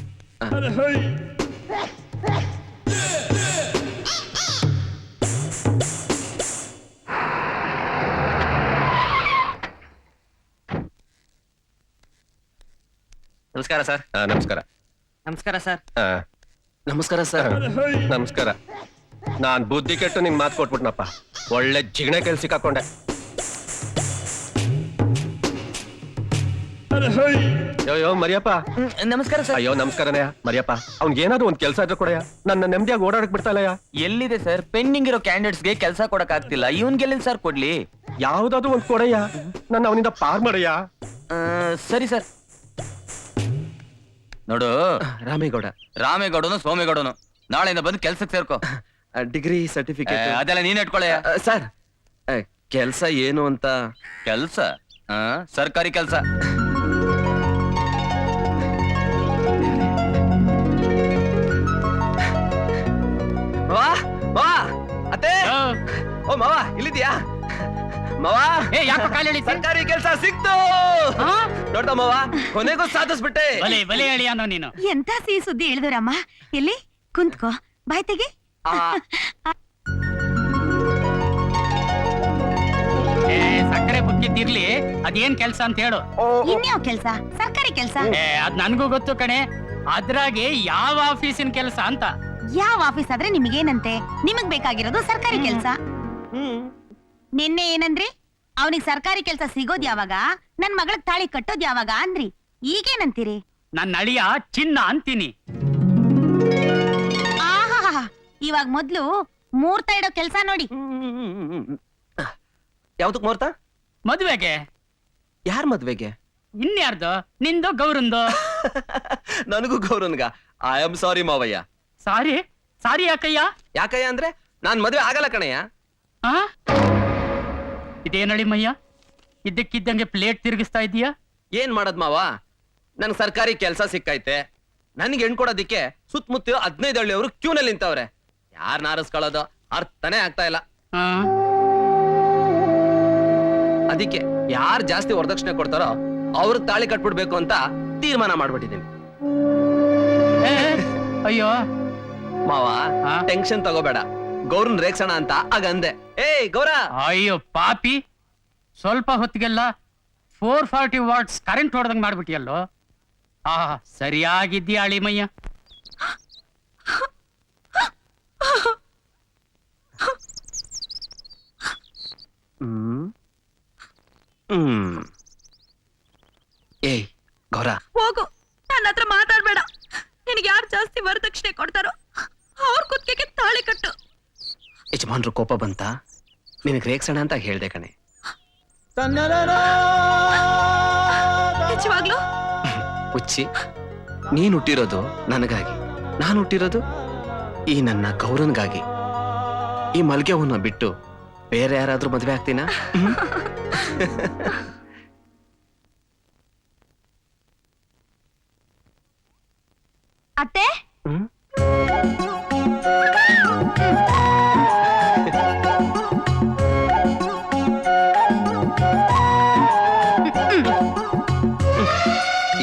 ನಮಸ್ಕಾರ ಸರ್. ನಮಸ್ಕಾರ. ನಮಸ್ಕಾರ ಸರ್. ನಮಸ್ಕಾರ ಸರ್. ನಮಸ್ಕಾರ. ನಾನ್ ಬುದ್ಧಿ ಕೆಟ್ಟು ನಿಂಗ್ ಮಾತು ಕೊಟ್ಬಿಟ್ನಪ್ಪ. ಒಳ್ಳೆ ಜಿಗಣೆ ಕೆಲ್ಸ ಸಿಕ್ಕಾಕೊಂಡೆ. ಅಯ್ಯೋ ಮರಿಯಪ್ಪ. ನಮಸ್ಕಾರ ಸರ್. ಅಯ್ಯೋ ನಮಸ್ಕಾರನೇ ಮರಿಯಪ್ಪ. ಅವ್ನಿಗೆ ಏನಾದ್ರು ಒಂದ್ ಕೆಲಸ ಇದ್ರೆ ಕೊಡಯ್ಯ, ನನ್ನ ನೆಮ್ಮದಿಯಾಗಿ ಓಡಾಡಕ್ ಬಿಡ್ತಾಳಯ್ಯ. ಎಲ್ಲಿದೆ ಸರ್? ಪೆಂಡಿಂಗ್ ಇರೋ ಕ್ಯಾಂಡಿಡೇಟ್ಸ್ಗೆ ಕೆಲಸ ಕೊಡಕ್ ಆಗ್ತಿಲ್ಲ, ಇವನ್ಗೆಲ್ಲಿಂದ ಸರ್ ಕೊಡ್ಲಿ? ಯಾವ್ದಾದ್ರು ಒಂದ್ ಕೊಡಯ್ಯ, ನನ್ನ ಅವನಿಂದ ಪಾರ್ ಮಾಡಯ್ಯ. ಸರಿ ಸರ್. ನೋಡು ರಾಮೇಗೌಡ. ರಾಮೇಗೌಡನು ಸೋಮೇಗೌಡನು ನಾಳೆಯಿಂದ ಬಂದು ಕೆಲ್ಸಕ್ಕೆ ಸೇರ್ಕೋ. ಡಿಗ್ರಿ ಸರ್ಟಿಫಿಕೇಟ್ ಅದೆಲ್ಲ ನೀನ್ ಇಟ್ಕೊಳ್ಳೆ. ಸರ್, ಕೆಲ್ಸ ಏನು ಅಂತ? ಕೆಲ್ಸ ಸರ್ಕಾರಿ ಕೆಲ್ಸ. ಅತ್ತೆ, ಓ ಮಾವ ಇಲ್ಲಿದ್ಯಾ? ಮಾವ, ಯಾಕೋ ಕಾಲೇಳಿ? ಸರ್ಕಾರಿ ಕೆಲ್ಸ ಸಿಕ್ತು. ನೋಡ್ದ ಮಾವ, ಕೊನೆಗೂ ಸಾಧಿಸ್ಬಿಟ್ಟೆ. ಬಲೆ ಬಲೆ ಅಳಿಯಾನೋ ನೀನು. ಎಂತ ಸಿಹಿ ಸುದ್ದಿ ಹೇಳಿದ್ರಮ್ಮ. ಎಲ್ಲಿ ಕುಂತ್ಕೋ, ಬಾಯ್ ತೆಗಿ. ಸಕ್ಕರೆ ಬುಕ್ಕಿದ್ದಿರ್ಲಿ ಅದೇನ್ ಕೆಲ್ಸ ಅಂತ ಹೇಳು. ಇನ್ಯಾವ ಕೆಲ್ಸ? ಸರ್ಕಾರಿ ಕೆಲ್ಸ. ಅದ್ ನನ್ಗೂ ಗೊತ್ತು ಕಣೆ, ಅದ್ರಾಗೆ ಯಾವ ಆಫೀಸಿನ ಕೆಲ್ಸ ಅಂತ. ಯಾವ ಆಫೀಸ್ ಆದ್ರೆ ನಿಮಗೇನಂತೆ? ನಿಮಗ್ ಬೇಕಾಗಿರೋದು ಸರ್ಕಾರಿ ಕೆಲ್ಸ. ನಿನ್ನೆ ಏನಂದ್ರಿ? ಅವನಿಗೆ ಸರ್ಕಾರಿ ಕೆಲ್ಸ ಸಿಗೋದ್ ಯಾವಾಗ, ನನ್ ಮಗಳಗ್ ತಾಳಿ ಕಟ್ಟೋದ್ ಯಾವಾಗ ಅಂದ್ರಿ. ಈಗೇನಂತೀರಿ? ನನ್ನ ಅಳಿಯ ಚಿನ್ನ ಅಂತೀನಿ. ಆಹಾ, ಇವಾಗ ಮೊದ್ಲು ಮೂರ್ತ ಇಡೋ ಕೆಲ್ಸ ನೋಡಿ. ಯಾವ್ದಕ್ ಮುಹೂರ್ತ? ಮದ್ವೆಗೆ. ಯಾರ್ ಮದ್ವೆಗೆ? ಇನ್ಯಾರ್ದು? ನಿಂದು ಗೌರಂದು. ನನಗೂ ಗೌರನ್ಗ. ಐ ಆಮ್ ಸಾರಿ ಮಾವಯ್ಯ. ಸಾರಿ? ಸಾರಿ ಯಾಕಯ್ಯ? ಯಾಕಯ್ಯ ಅಂದ್ರೆ ನಾನ್ ಮದ್ವೆ ಆಗಲ್ಲ ಕಣಯ್ಯ. ಆ? ಇದೇನಳಿ ಮಯ್ಯ, ಇದ್ದಕ್ಕಿದ್ದಂಗೆ ಪ್ಲೇಟ್ ತಿರುಗಿಸ್ತಾ ಇದೀಯಾ? ಏನ್ ಮಾಡದ್ ಮಾವ, ನನ್ ಸರ್ಕಾರಿ ಕೆಲ್ಸ ಸಿಕ್ಕೈತೆ. ನನ್ಗೆ ಹೆಣ್ ಕೊಡೋದಿಕ್ಕೆ ಸುತ್ತಮುತ್ತ 15 ಹಳ್ಳಿಯವರು ಕ್ಯೂನಲ್ಲಿ ನಿಂತವ್ರೆ. ಯಾರನ್ನ ಆರಿಸ್ಕೊಳ್ಳೋದು ಅರ್ಥನೇ ಆಗ್ತಾ ಇಲ್ಲ. ಅದಕ್ಕೆ ಯಾರು ಜಾಸ್ತಿ ವರದಕ್ಷಿಣೆ ಕೊಡ್ತಾರೋ ಅವ್ರಿಗೆ ತಾಳಿ ಕಟ್ಬಿಡ್ಬೇಕು ಅಂತ ತೀರ್ಮಾನ ಮಾಡ್ಬಿಟ್ಟಿದ್ದೀನಿ. ಅಯ್ಯೋ ಮಾವ, ಟೆನ್ಷನ್ ತಗೋಬೇಡ, ಗೌರನ್ ರೇಗ್ಸೋಣ ಅಂತ ಆಗಂದೆ. ಗೌರ. ಅಯ್ಯೋ ಪಾಪಿ, ಸ್ವಲ್ಪ ಹೊತ್ತಿಗೆಲ್ಲ 440 ವಾಟ್ಸ್ ಕರೆಂಟ್ ಹೊಡೆದಂಗ್ ಮಾಡ್ಬಿಟ್ಟಿಯಲ್ಲೋ. ಸರಿಯಾಗಿದ್ದೀಯ ಅಳಿಮಯ್ಯ. ಗೌರ, ಹೋಗು, ನನ್ನ ಹತ್ರ ಮಾತಾಡ್ಬೇಡ. ನಿನಗೆ ಯಾರು ಜಾಸ್ತಿ ವರದಕ್ಷಿಣೆ ಕೊಡ್ತಾರೋ ಅವ್ರ ಕುತ್ತಿಗೆಗೆ ತಾಳಿ ಕಟ್ಟು. ಯಜಮಾನ್ರು ಕೋಪ ಬಂತ, ನಿನಗ್ ರೇಗ್ಸೋಣ ಅಂತ ಹೇಳ್ದೆ ಕಣೆ. ನಿಜವಾಗ್ಲೂ? ಹುಚ್ಚಿ, ನೀನ್ ಹುಟ್ಟಿರೋದು ನನಗಾಗಿ, ನಾನು ಹುಟ್ಟಿರೋದು ಈ ನನ್ನ ಗೌರನ್ಗಾಗಿ. ಈ ಮಲ್ಗೆ ಹೂನ ಬಿಟ್ಟು ಬೇರೆ ಯಾರಾದ್ರೂ ಮದ್ವೆ ಆಗ್ತೀನಾ? ಅತ್ತೆ,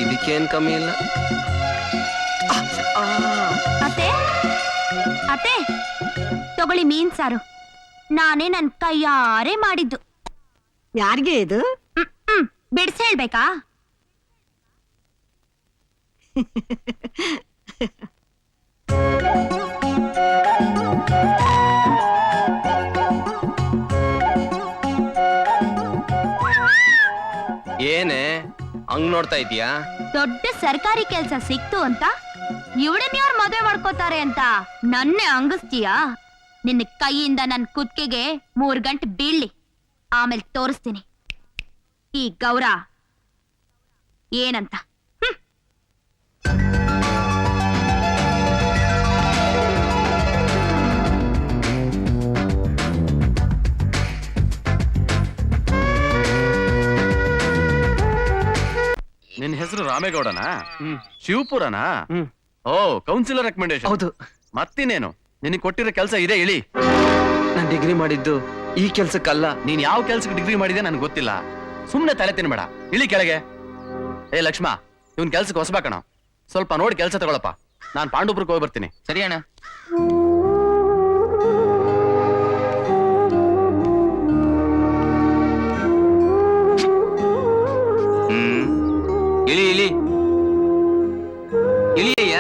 ಇದಕ್ಕೇನ್ ಕಮ್ಮಿ ಇಲ್ಲ. ಅತ್ತೆ, ಅತ್ತೆ, ತಗೊಳ್ಳಿ ಮೀನ್ ಸಾರು. ನಾನೇ ನನ್ ಕೈಯಾರೆ ಮಾಡಿದ್ದು. ಯಾರಿಗೆ ಇದು? ಬಿಡ್ಸ್ ಹೇಳ್ಬೇಕಾ? ಏನೇ ಹಂಗ್ ನೋಡ್ತಾ ಇದೀಯಾ? ದೊಡ್ಡ ಸರ್ಕಾರಿ ಕೆಲ್ಸ ಸಿಕ್ತು ಅಂತ ಇವಳನ್ನ ಯಾರು ಮದುವೆ ಮಾಡ್ಕೋತಾರೆ ಅಂತ ನನ್ನೇ ಅಂಗಿಸ್ತೀಯಾ? ನಿನ್ನ ಕೈಯಿಂದ ನನ್ ಕುತ್ತಿಗೆಗೆ 3 ಗಂಟೆ ಬೀಳ್ಲಿ, ಆಮೇಲೆ ತೋರಿಸ್ತೀನಿ ಈ ಗೌರ ಏನಂತ. ನಿನ್ ಹೆಸರು ರಾಮೇಗೌಡನಾ? ಶಿವಪುರನಾ? ಓ, ಕೌನ್ಸಿಲರ್ ರೆಕಮೆಂಡೇಶನ್. ಹೌದು. ಮತ್ತಿನೇನು, ನಿನಗೆ ಕೊಟ್ಟಿರೋ ಕೆಲಸ ಇದೆ, ಇಳಿ. ನಾನ್ ಡಿಗ್ರಿ ಮಾಡಿದ್ದು ಈ ಕೆಲ್ಸಕ್ಕಲ್ಲ. ನೀನ್ ಯಾವ ಕೆಲ್ಸಕ್ಕೆ ಡಿಗ್ರಿ ಮಾಡಿದೆ ನನ್ಗೆ ಗೊತ್ತಿಲ್ಲ. ಸುಮ್ನೆ ತಲೆ ತಿನ್ಬೇಡ, ಇಳಿ ಕೆಳಗೆ. ಲಕ್ಷ್ಮ, ಇವನ್ ಕೆಲ್ಸಕ್ಕೆ ಹೊಸಬಾ ಕಣ, ಸ್ವಲ್ಪ ನೋಡಿ ಕೆಲ್ಸ ತಗೊಳಪ್ಪ. ನಾನ್ ಪಾಂಡುಪುರಕ್ಕೆ ಹೋಗಿ ಬರ್ತೀನಿ. ಸರಿ ಅಣ್ಣ. ಇಳಿ ಇಳಿ ಇಳಿಯಯ್ಯ.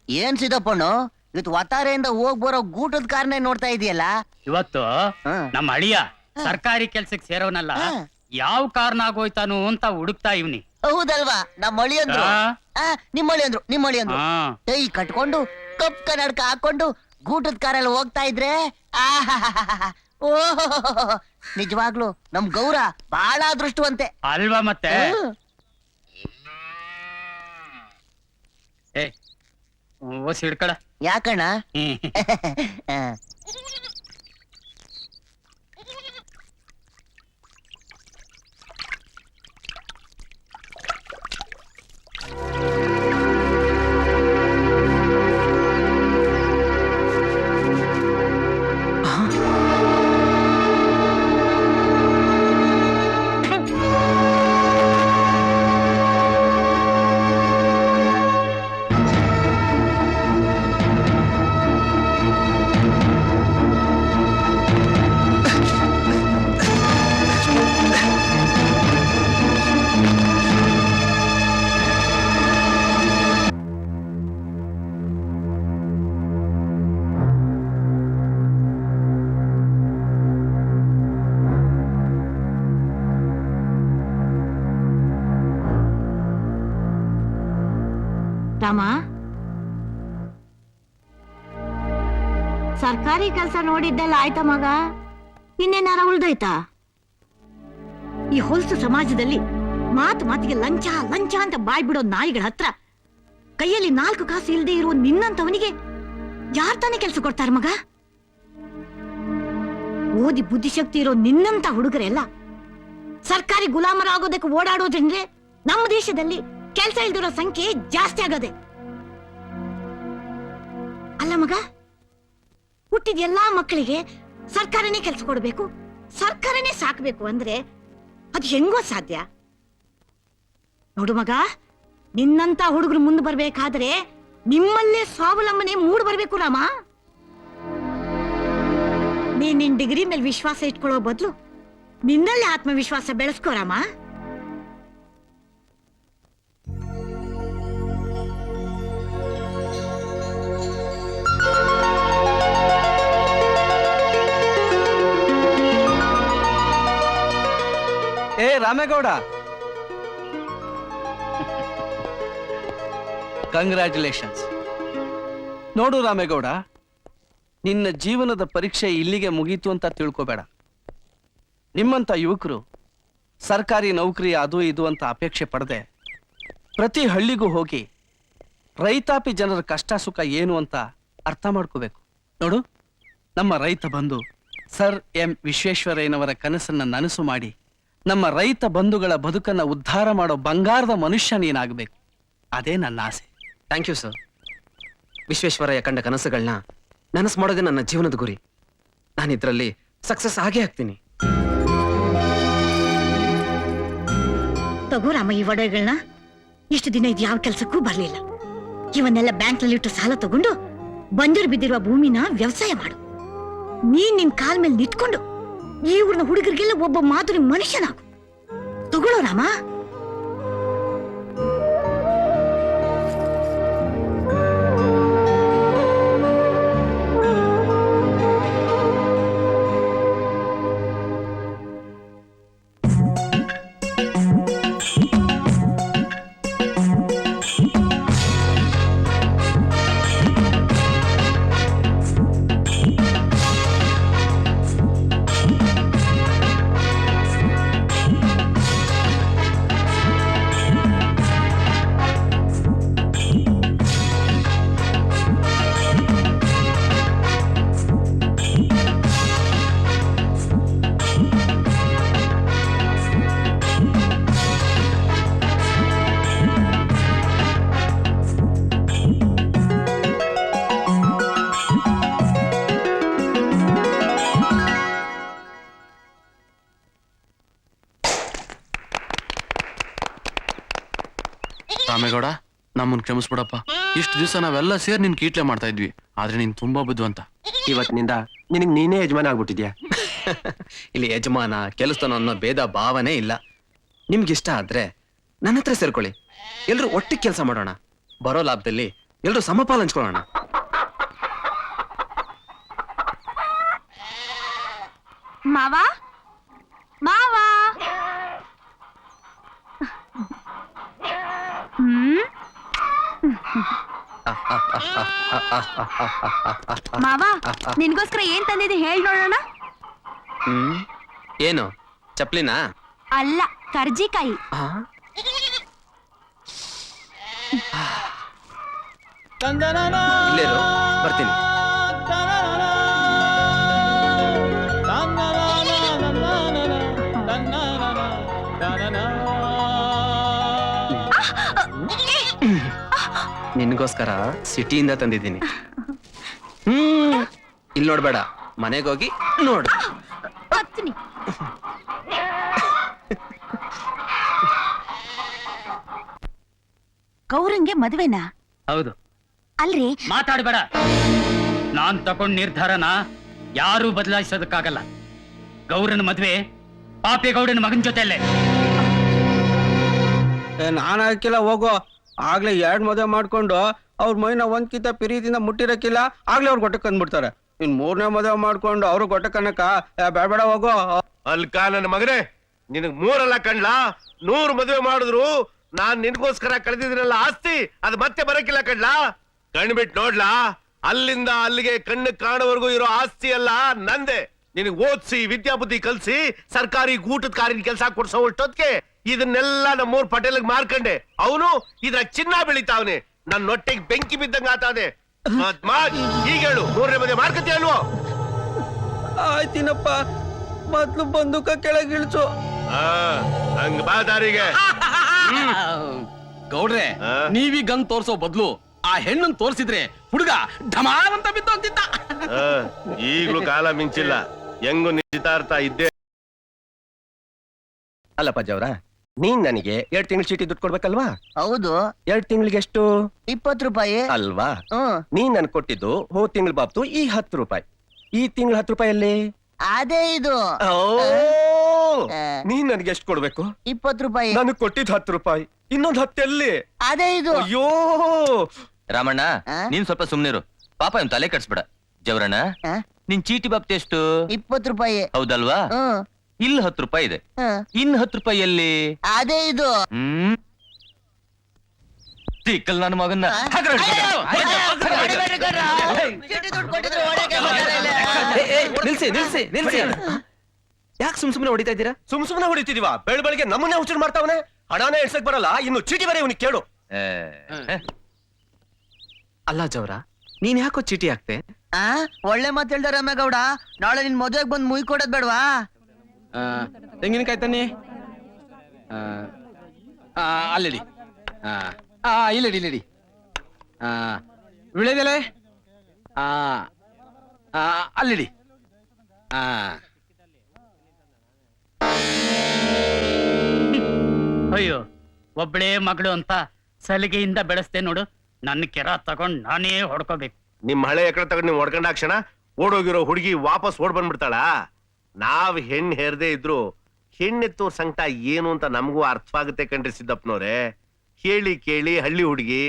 ಏನ್ ಸಿದ್ದಪ್ಪಣ್ಣು, ಇವತ್ತು ವತಾರೆಯಿಂದ ಹೋಗ್ ಬರೋ ಗೂಟದ ಕಾರ್ನೇ ನೋಡ್ತಾ ಇದೆಯಲ್ಲ? ಇವತ್ತು ನಮ್ಮ ಅಳಿಯ ಸರ್ಕಾರಿ ಕೆಲ್ಸಕ್ಕೆ ಸೇರೋನಲ್ಲ, ಯಾವ ಕಾರಣ ಆಗೋಯ್ತಾನು ಅಂತ ಹುಡುಕ್ತಾ ಇವ್ನಿ. ಹೌದಲ್ವಾ? ನಮ್ಮ ಅಳಿಯಂದ್ರು, ನಿಮ್ಮ ಅಳಿಯಂದ್ರು ಕೈ ಕಟ್ಕೊಂಡು ಕಪ್ ಕನ್ನಡಕ ಹಾಕೊಂಡು ಗೂಟದ ಕಾರಲ್ಲಿ ಹೋಗ್ತಾ ಇದ್ರೆ ಓಹೋ, ನಿಜವಾಗ್ಲು ನಮ್ ಗೌರ ಬಹಳ ಅದೃಷ್ಟವಂತೆ ಅಲ್ವಾ? ಮತ್ತೆ ಓಸಿ ಹಿಡ್ಕಳ. ಯಾಕಣ್ಣ? ರಾಮ, ಸರ್ಕಾರಿ ಕೆಲಸ ನೋಡಿದ್ದೆಲ್ಲ ಆಯ್ತಾ ಮಗ? ಇನ್ನೇನಾರ ಉಳ್ದೋಯ್ತಾ? ಈ ಹೊಲಸು ಸಮಾಜದಲ್ಲಿ ಮಾತು ಮಾತಿಗೆ ಲಂಚ ಲಂಚ ಅಂತ ಬಾಯ್ ಬಿಡೋ ನಾಯಿಗಳ ಹತ್ರ ಕೈಯಲ್ಲಿ 4 ಕಾಸು ಇಲ್ಲದೆ ಇರುವ ನಿನ್ನಂತವನಿಗೆ ಯಾರ್ ತಾನೇ ಕೆಲಸ ಕೊಡ್ತಾರ ಮಗ? ಓದಿ ಬುದ್ಧಿಶಕ್ತಿ ಇರೋ ನಿನ್ನಂತ ಹುಡುಗರೆಲ್ಲ ಸರ್ಕಾರಿ ಗುಲಾಮರಾಗೋದಕ್ಕೆ ಓಡಾಡೋದ್ರಿಂದ ನಮ್ಮ ದೇಶದಲ್ಲಿ ಕೆಲಸ ಇಲ್ದಿರೋ ಸಂಖ್ಯೆ ಜಾಸ್ತಿ ಆಗದೆ. ಅಲ್ಲ ಮಗ, ಹುಟ್ಟಿದ ಎಲ್ಲಾ ಮಕ್ಕಳಿಗೆ ಸರ್ಕಾರನೇ ಕೆಲಸ ಕೊಡಬೇಕು, ಸರ್ಕಾರನೇ ಸಾಕ್ಬೇಕು ಅಂದ್ರೆ ಅದು ಹೆಂಗೋ ಸಾಧ್ಯ? ನೋಡು ಮಗ, ನಿನ್ನಂತ ಹುಡುಗರು ಮುಂದೆ ಬರ್ಬೇಕಾದ್ರೆ ನಿಮ್ಮಲ್ಲೇ ಸ್ವಾವಲಂಬನೆ ಮೂಡ್ ಬರ್ಬೇಕು ರಾಮ. ನಿನ್ ಡಿಗ್ರಿ ಮೇಲೆ ವಿಶ್ವಾಸ ಇಟ್ಕೊಳ್ಳೋ ಬದಲು ನಿನ್ನಲ್ಲೇ ಆತ್ಮವಿಶ್ವಾಸ ಬೆಳೆಸ್ಕೋ ರಾಮ. ಏ ರಾಮೇಗೌಡ, ಕಂಗ್ರ್ಯಾಚುಲೇಷನ್ಸ್. ನೋಡು ರಾಮೇಗೌಡ, ನಿನ್ನ ಜೀವನದ ಪರೀಕ್ಷೆ ಇಲ್ಲಿಗೆ ಮುಗೀತು ಅಂತ ತಿಳ್ಕೋಬೇಡ. ನಿಮ್ಮಂತ ಯುವಕರು ಸರ್ಕಾರಿ ನೌಕರಿ ಅದು ಇದು ಅಂತ ಅಪೇಕ್ಷೆ ಪಡದೆ ಪ್ರತಿ ಹಳ್ಳಿಗೂ ಹೋಗಿ ರೈತಾಪಿ ಜನರ ಕಷ್ಟ ಸುಖ ಏನು ಅಂತ ಅರ್ಥ ಮಾಡ್ಕೋಬೇಕು. ನೋಡು, ನಮ್ಮ ರೈತ ಬಂಧು ಸರ್ ಎಂ ವಿಶ್ವೇಶ್ವರಯ್ಯನವರ ಕನಸನ್ನ ನನಸು ಮಾಡಿ ನಮ್ಮ ರೈತ ಬಂಧುಗಳ ಬದುಕನ್ನ ಉದ್ಧಾರ ಮಾಡೋ ಬಂಗಾರದ ಮನುಷ್ಯ ನೀನಾಗಬೇಕು. ಅದೇ ನನ್ನ ಆಸೆ. Thank you sir. ವಿಶ್ವೇಶ್ವರಯ್ಯ ಕಂಡ ಕನಸುಗಳನ್ನ ನನಸು ಮಾಡೋದೇ ನನ್ನ ಜೀವನದ ಗುರಿ. ನಾನು ಇದರಲ್ಲಿ ಸಕ್ಸಸ್ ಆಗೇ ಆಗ್ತೀನಿ. ತಗೋ ರಾಮ ಈ ಒಡವೆಗಳನ್ನ. ಇಷ್ಟು ದಿನ ಇದು ಯಾವ ಕೆಲಸಕ್ಕೂ ಬರ್ಲಿಲ್ಲ. ಇವನ್ನೆಲ್ಲ ಬ್ಯಾಂಕ್ನಲ್ಲಿಟ್ಟು ಸಾಲ ತಗೊಂಡು ಬಂದಿರು ಬಿದ್ದಿರುವ ಭೂಮಿನ ವ್ಯವಸಾಯ ಮಾಡು. ನೀನ್ ನಿನ್ ಕಾಲ್ ಮೇಲೆ ನಿಂತ್ಕೊಂಡು ಈ ಊರಿನ ಹುಡುಗರಿಗೆಲ್ಲ ಒಬ್ಬ ಮಾಧುರಿ ಮನುಷ್ಯನಾಗು. ತಗೊಳ್ಳೋ ರಾಮ. ರಾಮೇಗೌಡ, ನಮ್ಮನ್ ಕ್ಷಮಿಸ್ಬಿಡಪ್ಪ. ಇಷ್ಟು ದಿವಸ ನಾವೆಲ್ಲ ಸೇರಿ ನಿನ್ ಕೀಟ್ಲೆ ಮಾಡ್ತಾ ಇದ್ವಿ, ಆದ್ರೆ ನೀನ್ ತುಂಬಾ ಬುದ್ಧಿವಂತ. ಇವತ್ತಿನಿಂದ ನಿನಗ್ ನೀನೇ ಯಜಮಾನ ಆಗ್ಬಿಟ್ಟಿದ್ಯಾ. ಇಲ್ಲಿ ಯಜಮಾನ ಕೆಲಸನ ಅನ್ನೋ ಭೇದ ಭಾವನೆ ಇಲ್ಲ. ನಿಮ್ಗಿಷ್ಟ ಆದ್ರೆ ನನ್ನ ಹತ್ರ ಸೇರ್ಕೊಳ್ಳಿ. ಎಲ್ರು ಒಟ್ಟಿಗೆ ಕೆಲಸ ಮಾಡೋಣ. ಬರೋ ಲಾಭದಲ್ಲಿ ಎಲ್ರು ಸಮಪಾಲು ಹಂಚ್ಕೊಳ್ಳೋಣ. ಮಾವ, ಮಾವ. ಮಾವ, ನಿನ್ಗೋಸ್ಕರ ಏನ್ ತಂದಿದೆ ಹೇಳ್ ನೋಡೋಣ. ಏನು ಚಪ್ಲಿನಾ? ಅಲ್ಲ, ಕರ್ಜಿಕಾಯಿ. ಇಲ್ಲೇರು, ಬರ್ತೀನಿ. ನಿನ್ಗೋಸ್ಕರ ಸಿಟಿಯಿಂದ ತಂದಿದ್ದೀನಿ. ಇಲ್ಲಿ ನೋಡ್ಬೇಡ, ಮನೆಗೋಗಿ ನೋಡು. ಬರ್ತೀನಿ. ಗೌರಂಗೆ ಮದುವೆನಾ? ಹೌದು. ಅಲ್ರಿ, ಮಾತಾಡ್ಬೇಡ. ನಾನ್ ತಗೊಂಡ್ ನಿರ್ಧಾರನ ಯಾರು ಬದಲಾಯಿಸೋದಕ್ಕಾಗಲ್ಲ. ಗೌರನ ಮದ್ವೆ ಪಾಪೇಗೌಡನ ಮಗನ ಜೊತೆಯಲ್ಲೇ. ನಾನು ಹಾಕಿಲ್ಲ, ಹೋಗೋ. ಆಗ್ಲೇ 2 ಮದುವೆ ಮಾಡ್ಕೊಂಡು ಅವ್ರ ಮೈನ ಒಂದ್ಕಿಂತ ಪ್ರೀತಿಯಿಂದ ಮುಟ್ಟಿರಕ್ಕಿಲ್ಲ, ಆಗ್ಲೇ ಅವ್ರು ಗೊಟ್ಟಕ್ಕೆ ಅಂದ್ಬಿಡ್ತಾರೆ. ಇನ್ 3ನೇ ಮದುವೆ ಮಾಡ್ಕೊಂಡು ಅವ್ರು ಗೊಟ್ಟಕ್ಕನ್ನಕ ಬೇಡ ಹೋಗೋ. ಅಲ್ಕ ನನ್ನ ಮಗನೇ, ನಿನಗ್ 3 ಅಲ್ಲ ಕಣ್ಲಾ, 100 ಮದುವೆ ಮಾಡಿದ್ರು ನಾನ್ ನಿನ್ಗೋಸ್ಕರ ಕಳೆದಿದ್ದೀನಲ್ಲ ಆಸ್ತಿ ಅದು ಮತ್ತೆ ಬರಕಿಲ್ಲ ಕಡ್ಲಾ. ಕಣ್ಬಿಟ್ ನೋಡ್ಲಾ, ಅಲ್ಲಿಂದ ಅಲ್ಲಿಗೆ ಕಣ್ಣು ಕಾಣೋವರೆಗೂ ಇರೋ ಆಸ್ತಿ ಅಲ್ಲ ನಂದೆ. ನಿನಗ್ ಓದ್ಸಿ ವಿದ್ಯಾಬುದ್ಧಿ ಕಲ್ಸಿ ಸರ್ಕಾರಿ ಊಟದ ಕಾರಿನ ಕೆಲಸ ಕೊಡ್ಸೋ ಅಷ್ಟೊತ್ತಿಗೆ ಇದನ್ನೆಲ್ಲ ನಮ್ಮೂರ್ ಪಟೇಲ್ಗೆ ಮಾರ್ಕಂಡೆ. ಅವನು ಇದ್ರ ಚಿನ್ನ ಬೆಳಿತಾವನೆ, ನನ್ನ ಹೊಟ್ಟೆಗೆ ಬೆಂಕಿ ಬಿದ್ದಂಗ ಆತಾನೆ. ಈಗ ಹೇಳು, 3ನೇ ಮದುವೆ ಮಾರ್ಕತಿ ಅಲ್ವೋ? ಆಯ್ತಿನಪ್ಪ, ಮೊದ್ಲು ಬಂದೂಕ ಕೆಳಗಿಳಿಸು. ಹಂಗ ಬಾ ದಾರಿಗೆ. ಗೌಡ್ರೆ, ನೀವೀ ಗನ್ ತೋರ್ಸೋ ಬದ್ಲು ಆ ಹೆಣ್ಣನ್ ತೋರ್ಸಿದ್ರೆ ಹುಡುಗ ಢಮಾರ್ ಅಂತ ಬಿದ್ದೋಗ್ತಿದ್ದ. ಈಗ್ಲೂ ಕಾಲ ಮಿಂಚಿಲ್ಲ, ಹೆಂಗು ನಿಶ್ಚಿತಾರ್ಥ ಇದ್ದೇ. ಅಲ್ಲ ಪಜ್ಜವ್ರ, ನೀನ್ ನನಗೆ 2 ತಿಂಗಳ ಚೀಟಿ ದುಡ್ಡು ಕೊಡ್ಬೇಕಲ್ವಾ? ಹೌದು. 2 ತಿಂಗಳಿಗೆ ಎಷ್ಟು? 20 ರೂಪಾಯಿ. ಅಲ್ವಾ? ಹ್ಮ್. ನೀನ್ ನನ್ ಕೊಟ್ಟಿದ್ದು ಹೋದ್ ತಿಂಗಳ ಬಾಬ್ತು ಈ 10 ರೂಪಾಯಿ. ಈ ತಿಂಗಳ 10 ರೂಪಾಯಲ್ಲಿ ಅದೇ ಇದು. ನೀನ್ ನನ್ಗೆ ಎಷ್ಟು ಕೊಡ್ಬೇಕು? 20 ರೂಪಾಯಿ. ನನಗ್ ಕೊಟ್ಟಿದ್ 10 ರೂಪಾಯಿ, ಇನ್ನೊಂದ್ 10 ಎಲ್ಲಿ? ಅದೇ ಇದು. ಅಯ್ಯೋ ರಾಮಣ್ಣ, ನೀನ್ ಸ್ವಲ್ಪ ಸುಮ್ನಿರು, ಪಾಪ ಇವ್ನ್ ತಲೆ ಕೆಡ್ಸ್ಬೇಡ. ಜವರಣ್ಣ, ನಿನ್ ಚೀಟಿ ಬಾಪ್ತಿ ಎಷ್ಟು? 20 ರೂಪಾಯಿ. ಹೌದಲ್ವಾ? ಇಲ್ಲಿ 10 ರೂಪಾಯಿ ಇದೆ, ಇನ್ 10 ರೂಪಾಯಿ ಎಲ್ಲಿ? ಅದೇ ಇದು. ತಿಕ್ಕಲ್ ನನ್ನ ಮಗನ್ನ ನಿಲ್ಸಿ ನಿಲ್ಸಿ ನಿಲ್ಸಿ. ಯಾಕೆ ಸುಮ್ನೆ ಹೊಡಿತಾ ಇದ್ದೀರಾ? ಸುಮ್ನೆ ಹೊಡಿತಿದೀವಾ? ಬೆಳಗ್ಗೆ ನಮ್ಮನ್ನೇ ಹುಚ್ಚು ಮಾಡ್ತಾವನೆ. ಹಣನೇ ಎಣ್ಸಕ್ ಬರಲ್ಲ, ಇನ್ನು ಚೀಟಿ ಬರೀ ಇವ್ನಿಗೆ ಕೇಳು. ಅಲ್ಲ ಜವರ, ನೀನ್ ಯಾಕೋ ಚೀಟಿ ಹಾಕ್ತೆ? ಒಳ್ಳೆ ಮಾತು ಹೇಳ್ದ ರಾಮೇಗೌಡ. ನಾಳೆ ನಿನ್ ಮದುವೆಗೆ ಬಂದು ಮುಯ್ ಕೊಡೋದ್ ಬೇಡವಾ? ತೆಂಗಿನಕಾಯಿ ತನ್ನಿ. ಅಲ್ಲಿಡಿ. ಇಲ್ಲಿಡಿ ಇಲ್ಲಿಡಿ. ವಿಳೆದೆಲೆ ಅಲ್ಲಿಡಿ. ಅಯ್ಯೋ, ಒಬ್ಳೇ ಮಗಳು ಅಂತ ಸಲಿಗೆಯಿಂದ ಬೆಳೆಸ್ತೆ ನೋಡು. ನನ್ನ ಕೆರ ತಗೊಂಡ್ ನಾನೇ ಹೊಡ್ಕೋಬೇಕು. ನಿಮ್ ಹಳೆ ಎಕಡೆ ತಗೊಂಡ್ ನೀವು ಹೊಡ್ಕೊಂಡಾಕ್ಷಣ ಓಡೋಗಿರೋ ಹುಡುಗಿ ವಾಪಸ್ ಓಡ್ ಬಂದ್ಬಿಡ್ತಾಳ. ನಾವ್ ಹೆಣ್ಣು ಹೇರ್ದೇ ಇದ್ರು ಹೆಣ್ಣೆತ್ತೋರ್ ಸಂಕಟ ಏನು ಅಂತ ನಮಗೂ ಅರ್ಥವಾಗುತ್ತೆ ಕಣ್ರಿ ಸಿದ್ದಪ್ಪನವ್ರೆ. ಹೇಳಿ ಕೇಳಿ ಹಳ್ಳಿ ಹುಡುಗಿ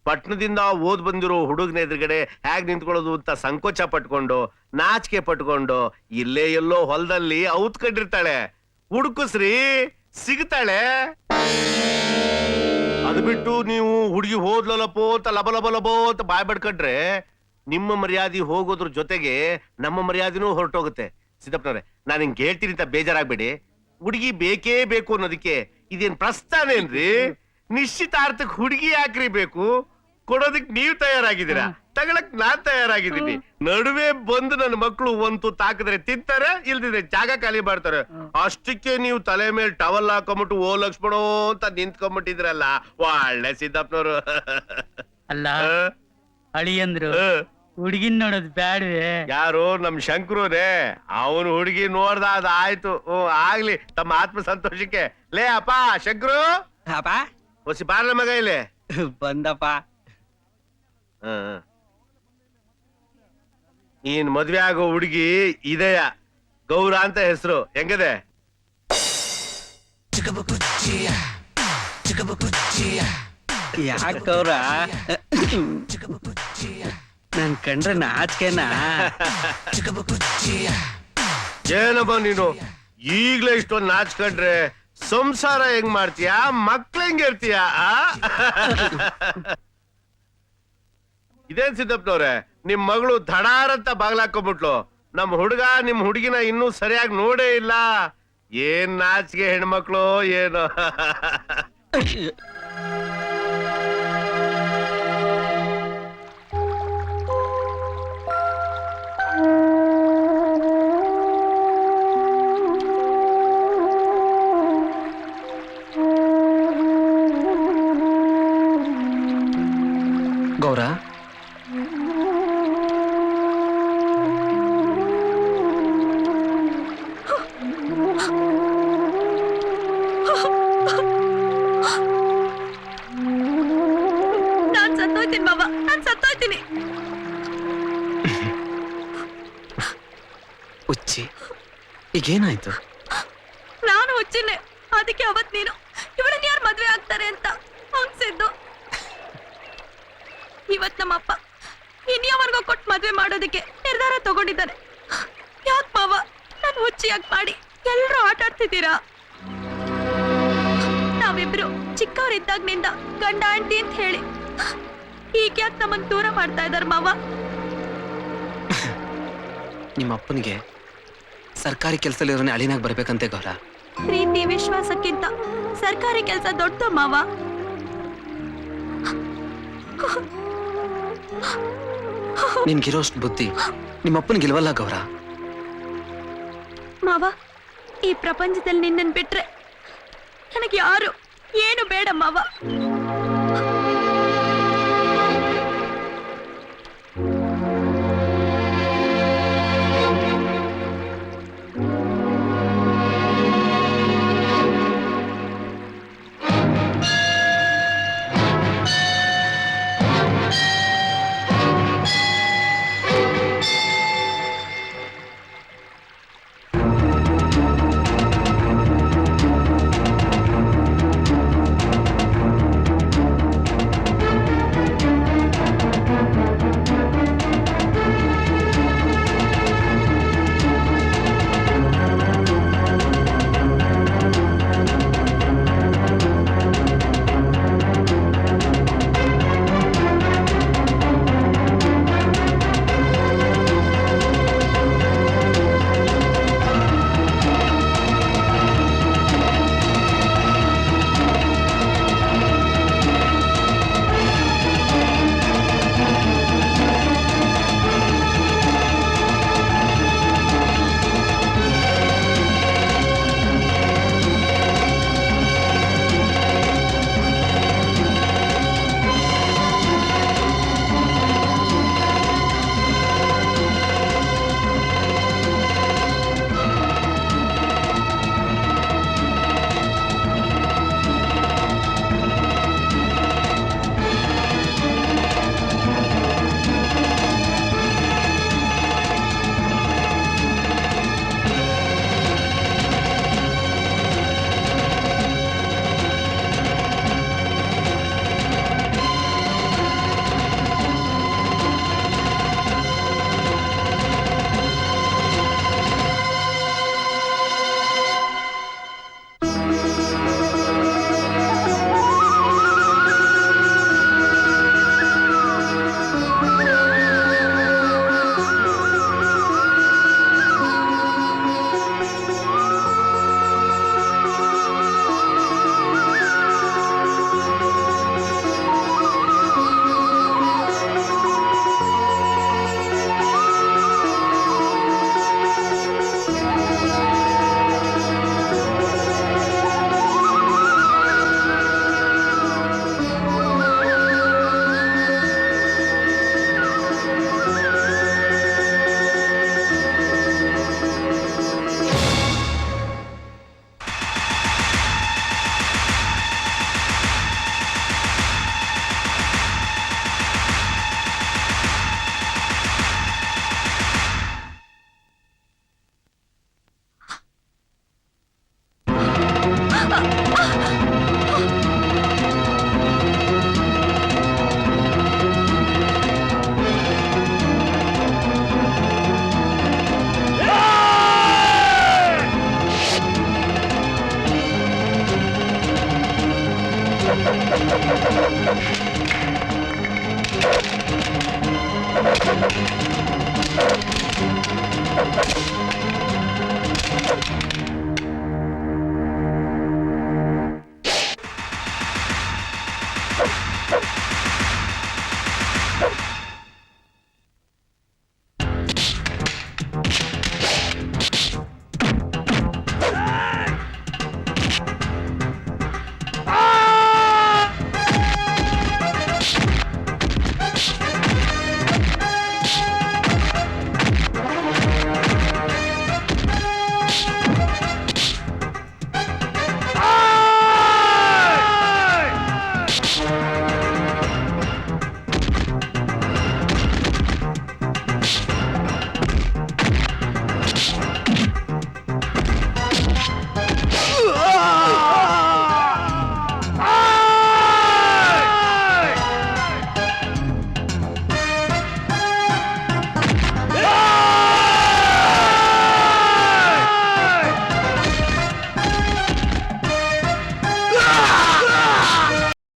ಪಟ್ಟಣದಿಂದ ಓದ್ ಬಂದಿರೋ ಹುಡುಗನ ಎದುರುಗಡೆ ಹೇಗ್ ನಿಂತ್ಕೊಳ್ಳೋದು ಅಂತ ಸಂಕೋಚ ಪಟ್ಕೊಂಡು ನಾಚಿಕೆ ಪಟ್ಕೊಂಡು ಇಲ್ಲೇ ಎಲ್ಲೋ ಹೊಲದಲ್ಲಿ ಔತ್ಕೊಂಡಿರ್ತಾಳೆ. ಹುಡುಕಸ್ರಿ, ಸಿಗ್ತಾಳೆ. ಅದು ಬಿಟ್ಟು ನೀವು ಹುಡುಗಿ ಹೋದ್ಲಲ್ಲಪ್ಪೋ ಅಂತ ಲಬಲಬಲಬೋ ಅಂತ ಬಾಯ್ ಬಡ್ಕೊಂಡ್ರೆ ನಿಮ್ಮ ಮರ್ಯಾದೆ ಹೋಗೋದ್ರ ಜೊತೆಗೆ ನಮ್ಮ ಮರ್ಯಾದೆನೂ ಹೊರಟೋಗುತ್ತೆ. ಸಿದ್ದಪ್ಪನವ್ರೆ, ನಾನು ಹಿಂಗೆ ಹೇಳ್ತೀನಿ ಅಂತ ಬೇಜಾರಾಗ್ಬೇಡಿ. ಹುಡುಗಿ ಬೇಕೇ ಬೇಕು ಅನ್ನೋದಕ್ಕೆ ಇದೇನ್ ಪ್ರಸ್ತಾನೇನ್ರಿ? ನಿಶ್ಚಿತಾರ್ಥಕ್ ಹುಡುಗಿ ಯಾಕ್ರಿ ಬೇಕು? ಕೊಡೋದಕ್ ನೀವ್ ತಯಾರಾಗಿದ್ದೀರಾ, ತಗೊಳಕ್ ನಾನ್ ತಯಾರಾಗಿದ್ದೀನಿ. ನಡುವೆ ಬಂದು ನನ್ನ ಮಕ್ಕಳು ಒಂದು ತಾಕಿದ್ರೆ ತಿಂತಾರೆ, ಇಲ್ದಿದ್ರೆ ಜಾಗ ಖಾಲಿ ಮಾಡ್ತಾರೆ. ಅಷ್ಟಕ್ಕೆ ನೀವು ತಲೆ ಮೇಲೆ ಟವಲ್ ಹಾಕೊಂಬಿಟ್ಟು ಓ ಲಕ್ಷ್ಮಣೋ ಅಂತ ನಿಂತ್ಕೊಂಡ್ಬಿಟ್ಟಿದ್ರಲ್ಲ, ಒಳ್ಳೆ ಸಿದ್ದಪ್ಪನವ್ರು. ಅಲ್ಲ ಅಳಿಯಂದ್ರು ಹುಡುಗಿನ್ ನೋಡೋದ್ ಬ್ಯಾಡ್ವೆ? ಯಾರು? ನಮ್ ಶಂಕರುನೇ. ಅವನು ಹುಡುಗಿ ನೋಡ್ದ ಅದ ಆಯ್ತು. ಆಗ್ಲಿ, ತಮ್ಮ ಆತ್ಮ ಸಂತೋಷಕ್ಕೆ. ಲೇ ಅಪ್ಪ ಶಂಕರು, ಹೊಸಿ ಬಾರ್ಲ ಮಗ ಇಲ್ಲಿ ಬಂದಪ್ಪ. ನೀನ್ ಮದ್ವೆ ಆಗೋ ಹುಡುಗಿ ಇದೆಯ ಗೌರ ಅಂತ ಹೆಸರು. ಹೆಂಗದೆ? ಯಾಕವ್ರ ನನ್ ಕಂಡ್ರೆ ನಾಚಿಕೆನಾ? ಏನಪ್ಪ ನೀನು ಈಗ್ಲೇ ಇಷ್ಟೊಂದು ನಾಚ್ಕೊಂಡ್ರೆ ಸಂಸಾರ ಹೆಂಗ್ ಮಾಡ್ತೀಯ? ಮಕ್ಳ ಹೆಂಗ್ ಇರ್ತೀಯ? ಇದೇನ್ ಸಿದ್ದಪ್ಪನವ್ರೆ, ನಿಮ್ ಮಗಳು ಧಡಾರಂತ ಬಾಗ್ಲಾಕೊಂಡ್ಬಿಟ್ಲು. ನಮ್ ಹುಡುಗ ನಿಮ್ ಹುಡುಗಿನ ಇನ್ನೂ ಸರಿಯಾಗಿ ನೋಡೇ ಇಲ್ಲ. ಏನ್ ನಾಚಿಗೆ ಹೆಣ್ಮಕ್ಳು ಏನು? ಗೌರ, ನಾನ್ ಸತ್ತೋಯ್ತೀನಿ ಬಾಬಾ, ನಾನ್ ಸತ್ತೋಯ್ತೀನಿ. ಹುಚ್ಚಿ, ಈಗೇನಾಯ್ತು? ನಾನು ಹುಚ್ಚಿನೇ. ಅದಕ್ಕೆ ಅವತ್ ನೀನು ಇವಳನ್ನ ಯಾರು ಮದ್ವೆ ಆಗ್ತಾರೆ ಅಂತ ಅನ್ಸಿದ್ದು. ಇವತ್ ನಮ್ಮಪ್ಪ ಇನ್ಯಾವರ್ಗೋ ಕೊಟ್ಟು ಮದ್ವೆ ಮಾಡೋದಕ್ಕೆ ನಿರ್ಧಾರ ತಗೊಂಡಿದ್ದಾನೆ. ಯಾಕ್ ಮಾವ ನಾನು ಹುಚ್ಚಿ ಯಾಕೆ ಮಾಡಿ ಎಲ್ರೂ ಆಟ ಆಡ್ತಿದ್ದೀರಾ? ನಾವಿಬ್ರು ಚಿಕ್ಕ ಚಿಕ್ಕವರಿದ್ದಾಗ್ನಿಂದ ಗಂಡ ಆಂಟಿ ಅಂತ ಹೇಳಿ ಈಗ ಯಾಕೆ ನಮ್ಮನ್ ದೂರ ಮಾಡ್ತಾ ಇದಾರ ಮಾವ? ನಿಮ್ಮ ಅಪ್ಪನಿಗೆ ಸರ್ಕಾರಿ ಕೆಲಸದಲ್ಲಿರೋನೇ ಅಳಿನಾಗ್ ಬರ್ಬೇಕಂತೆ ಗೌರ. ಪ್ರೀತಿ ವಿಶ್ವಾಸಕ್ಕಿಂತ ಸರ್ಕಾರಿ ಕೆಲಸ ದೊಡ್ಡ ಮಾವ. ನಿನ್ಗಿರೋಷ್ಟು ಬುದ್ಧಿ ನಿಮ್ಮ ಅಪ್ಪನಿಗಿಲ್ವಲ್ಲ ಗೌರ. ಮಾವ, ಈ ಪ್ರಪಂಚದಲ್ಲಿ ನಿನ್ನನ್ ಬಿಟ್ರೆ ನನಗೆ ಯಾರು ಏನು ಬೇಡ ಮಾವ.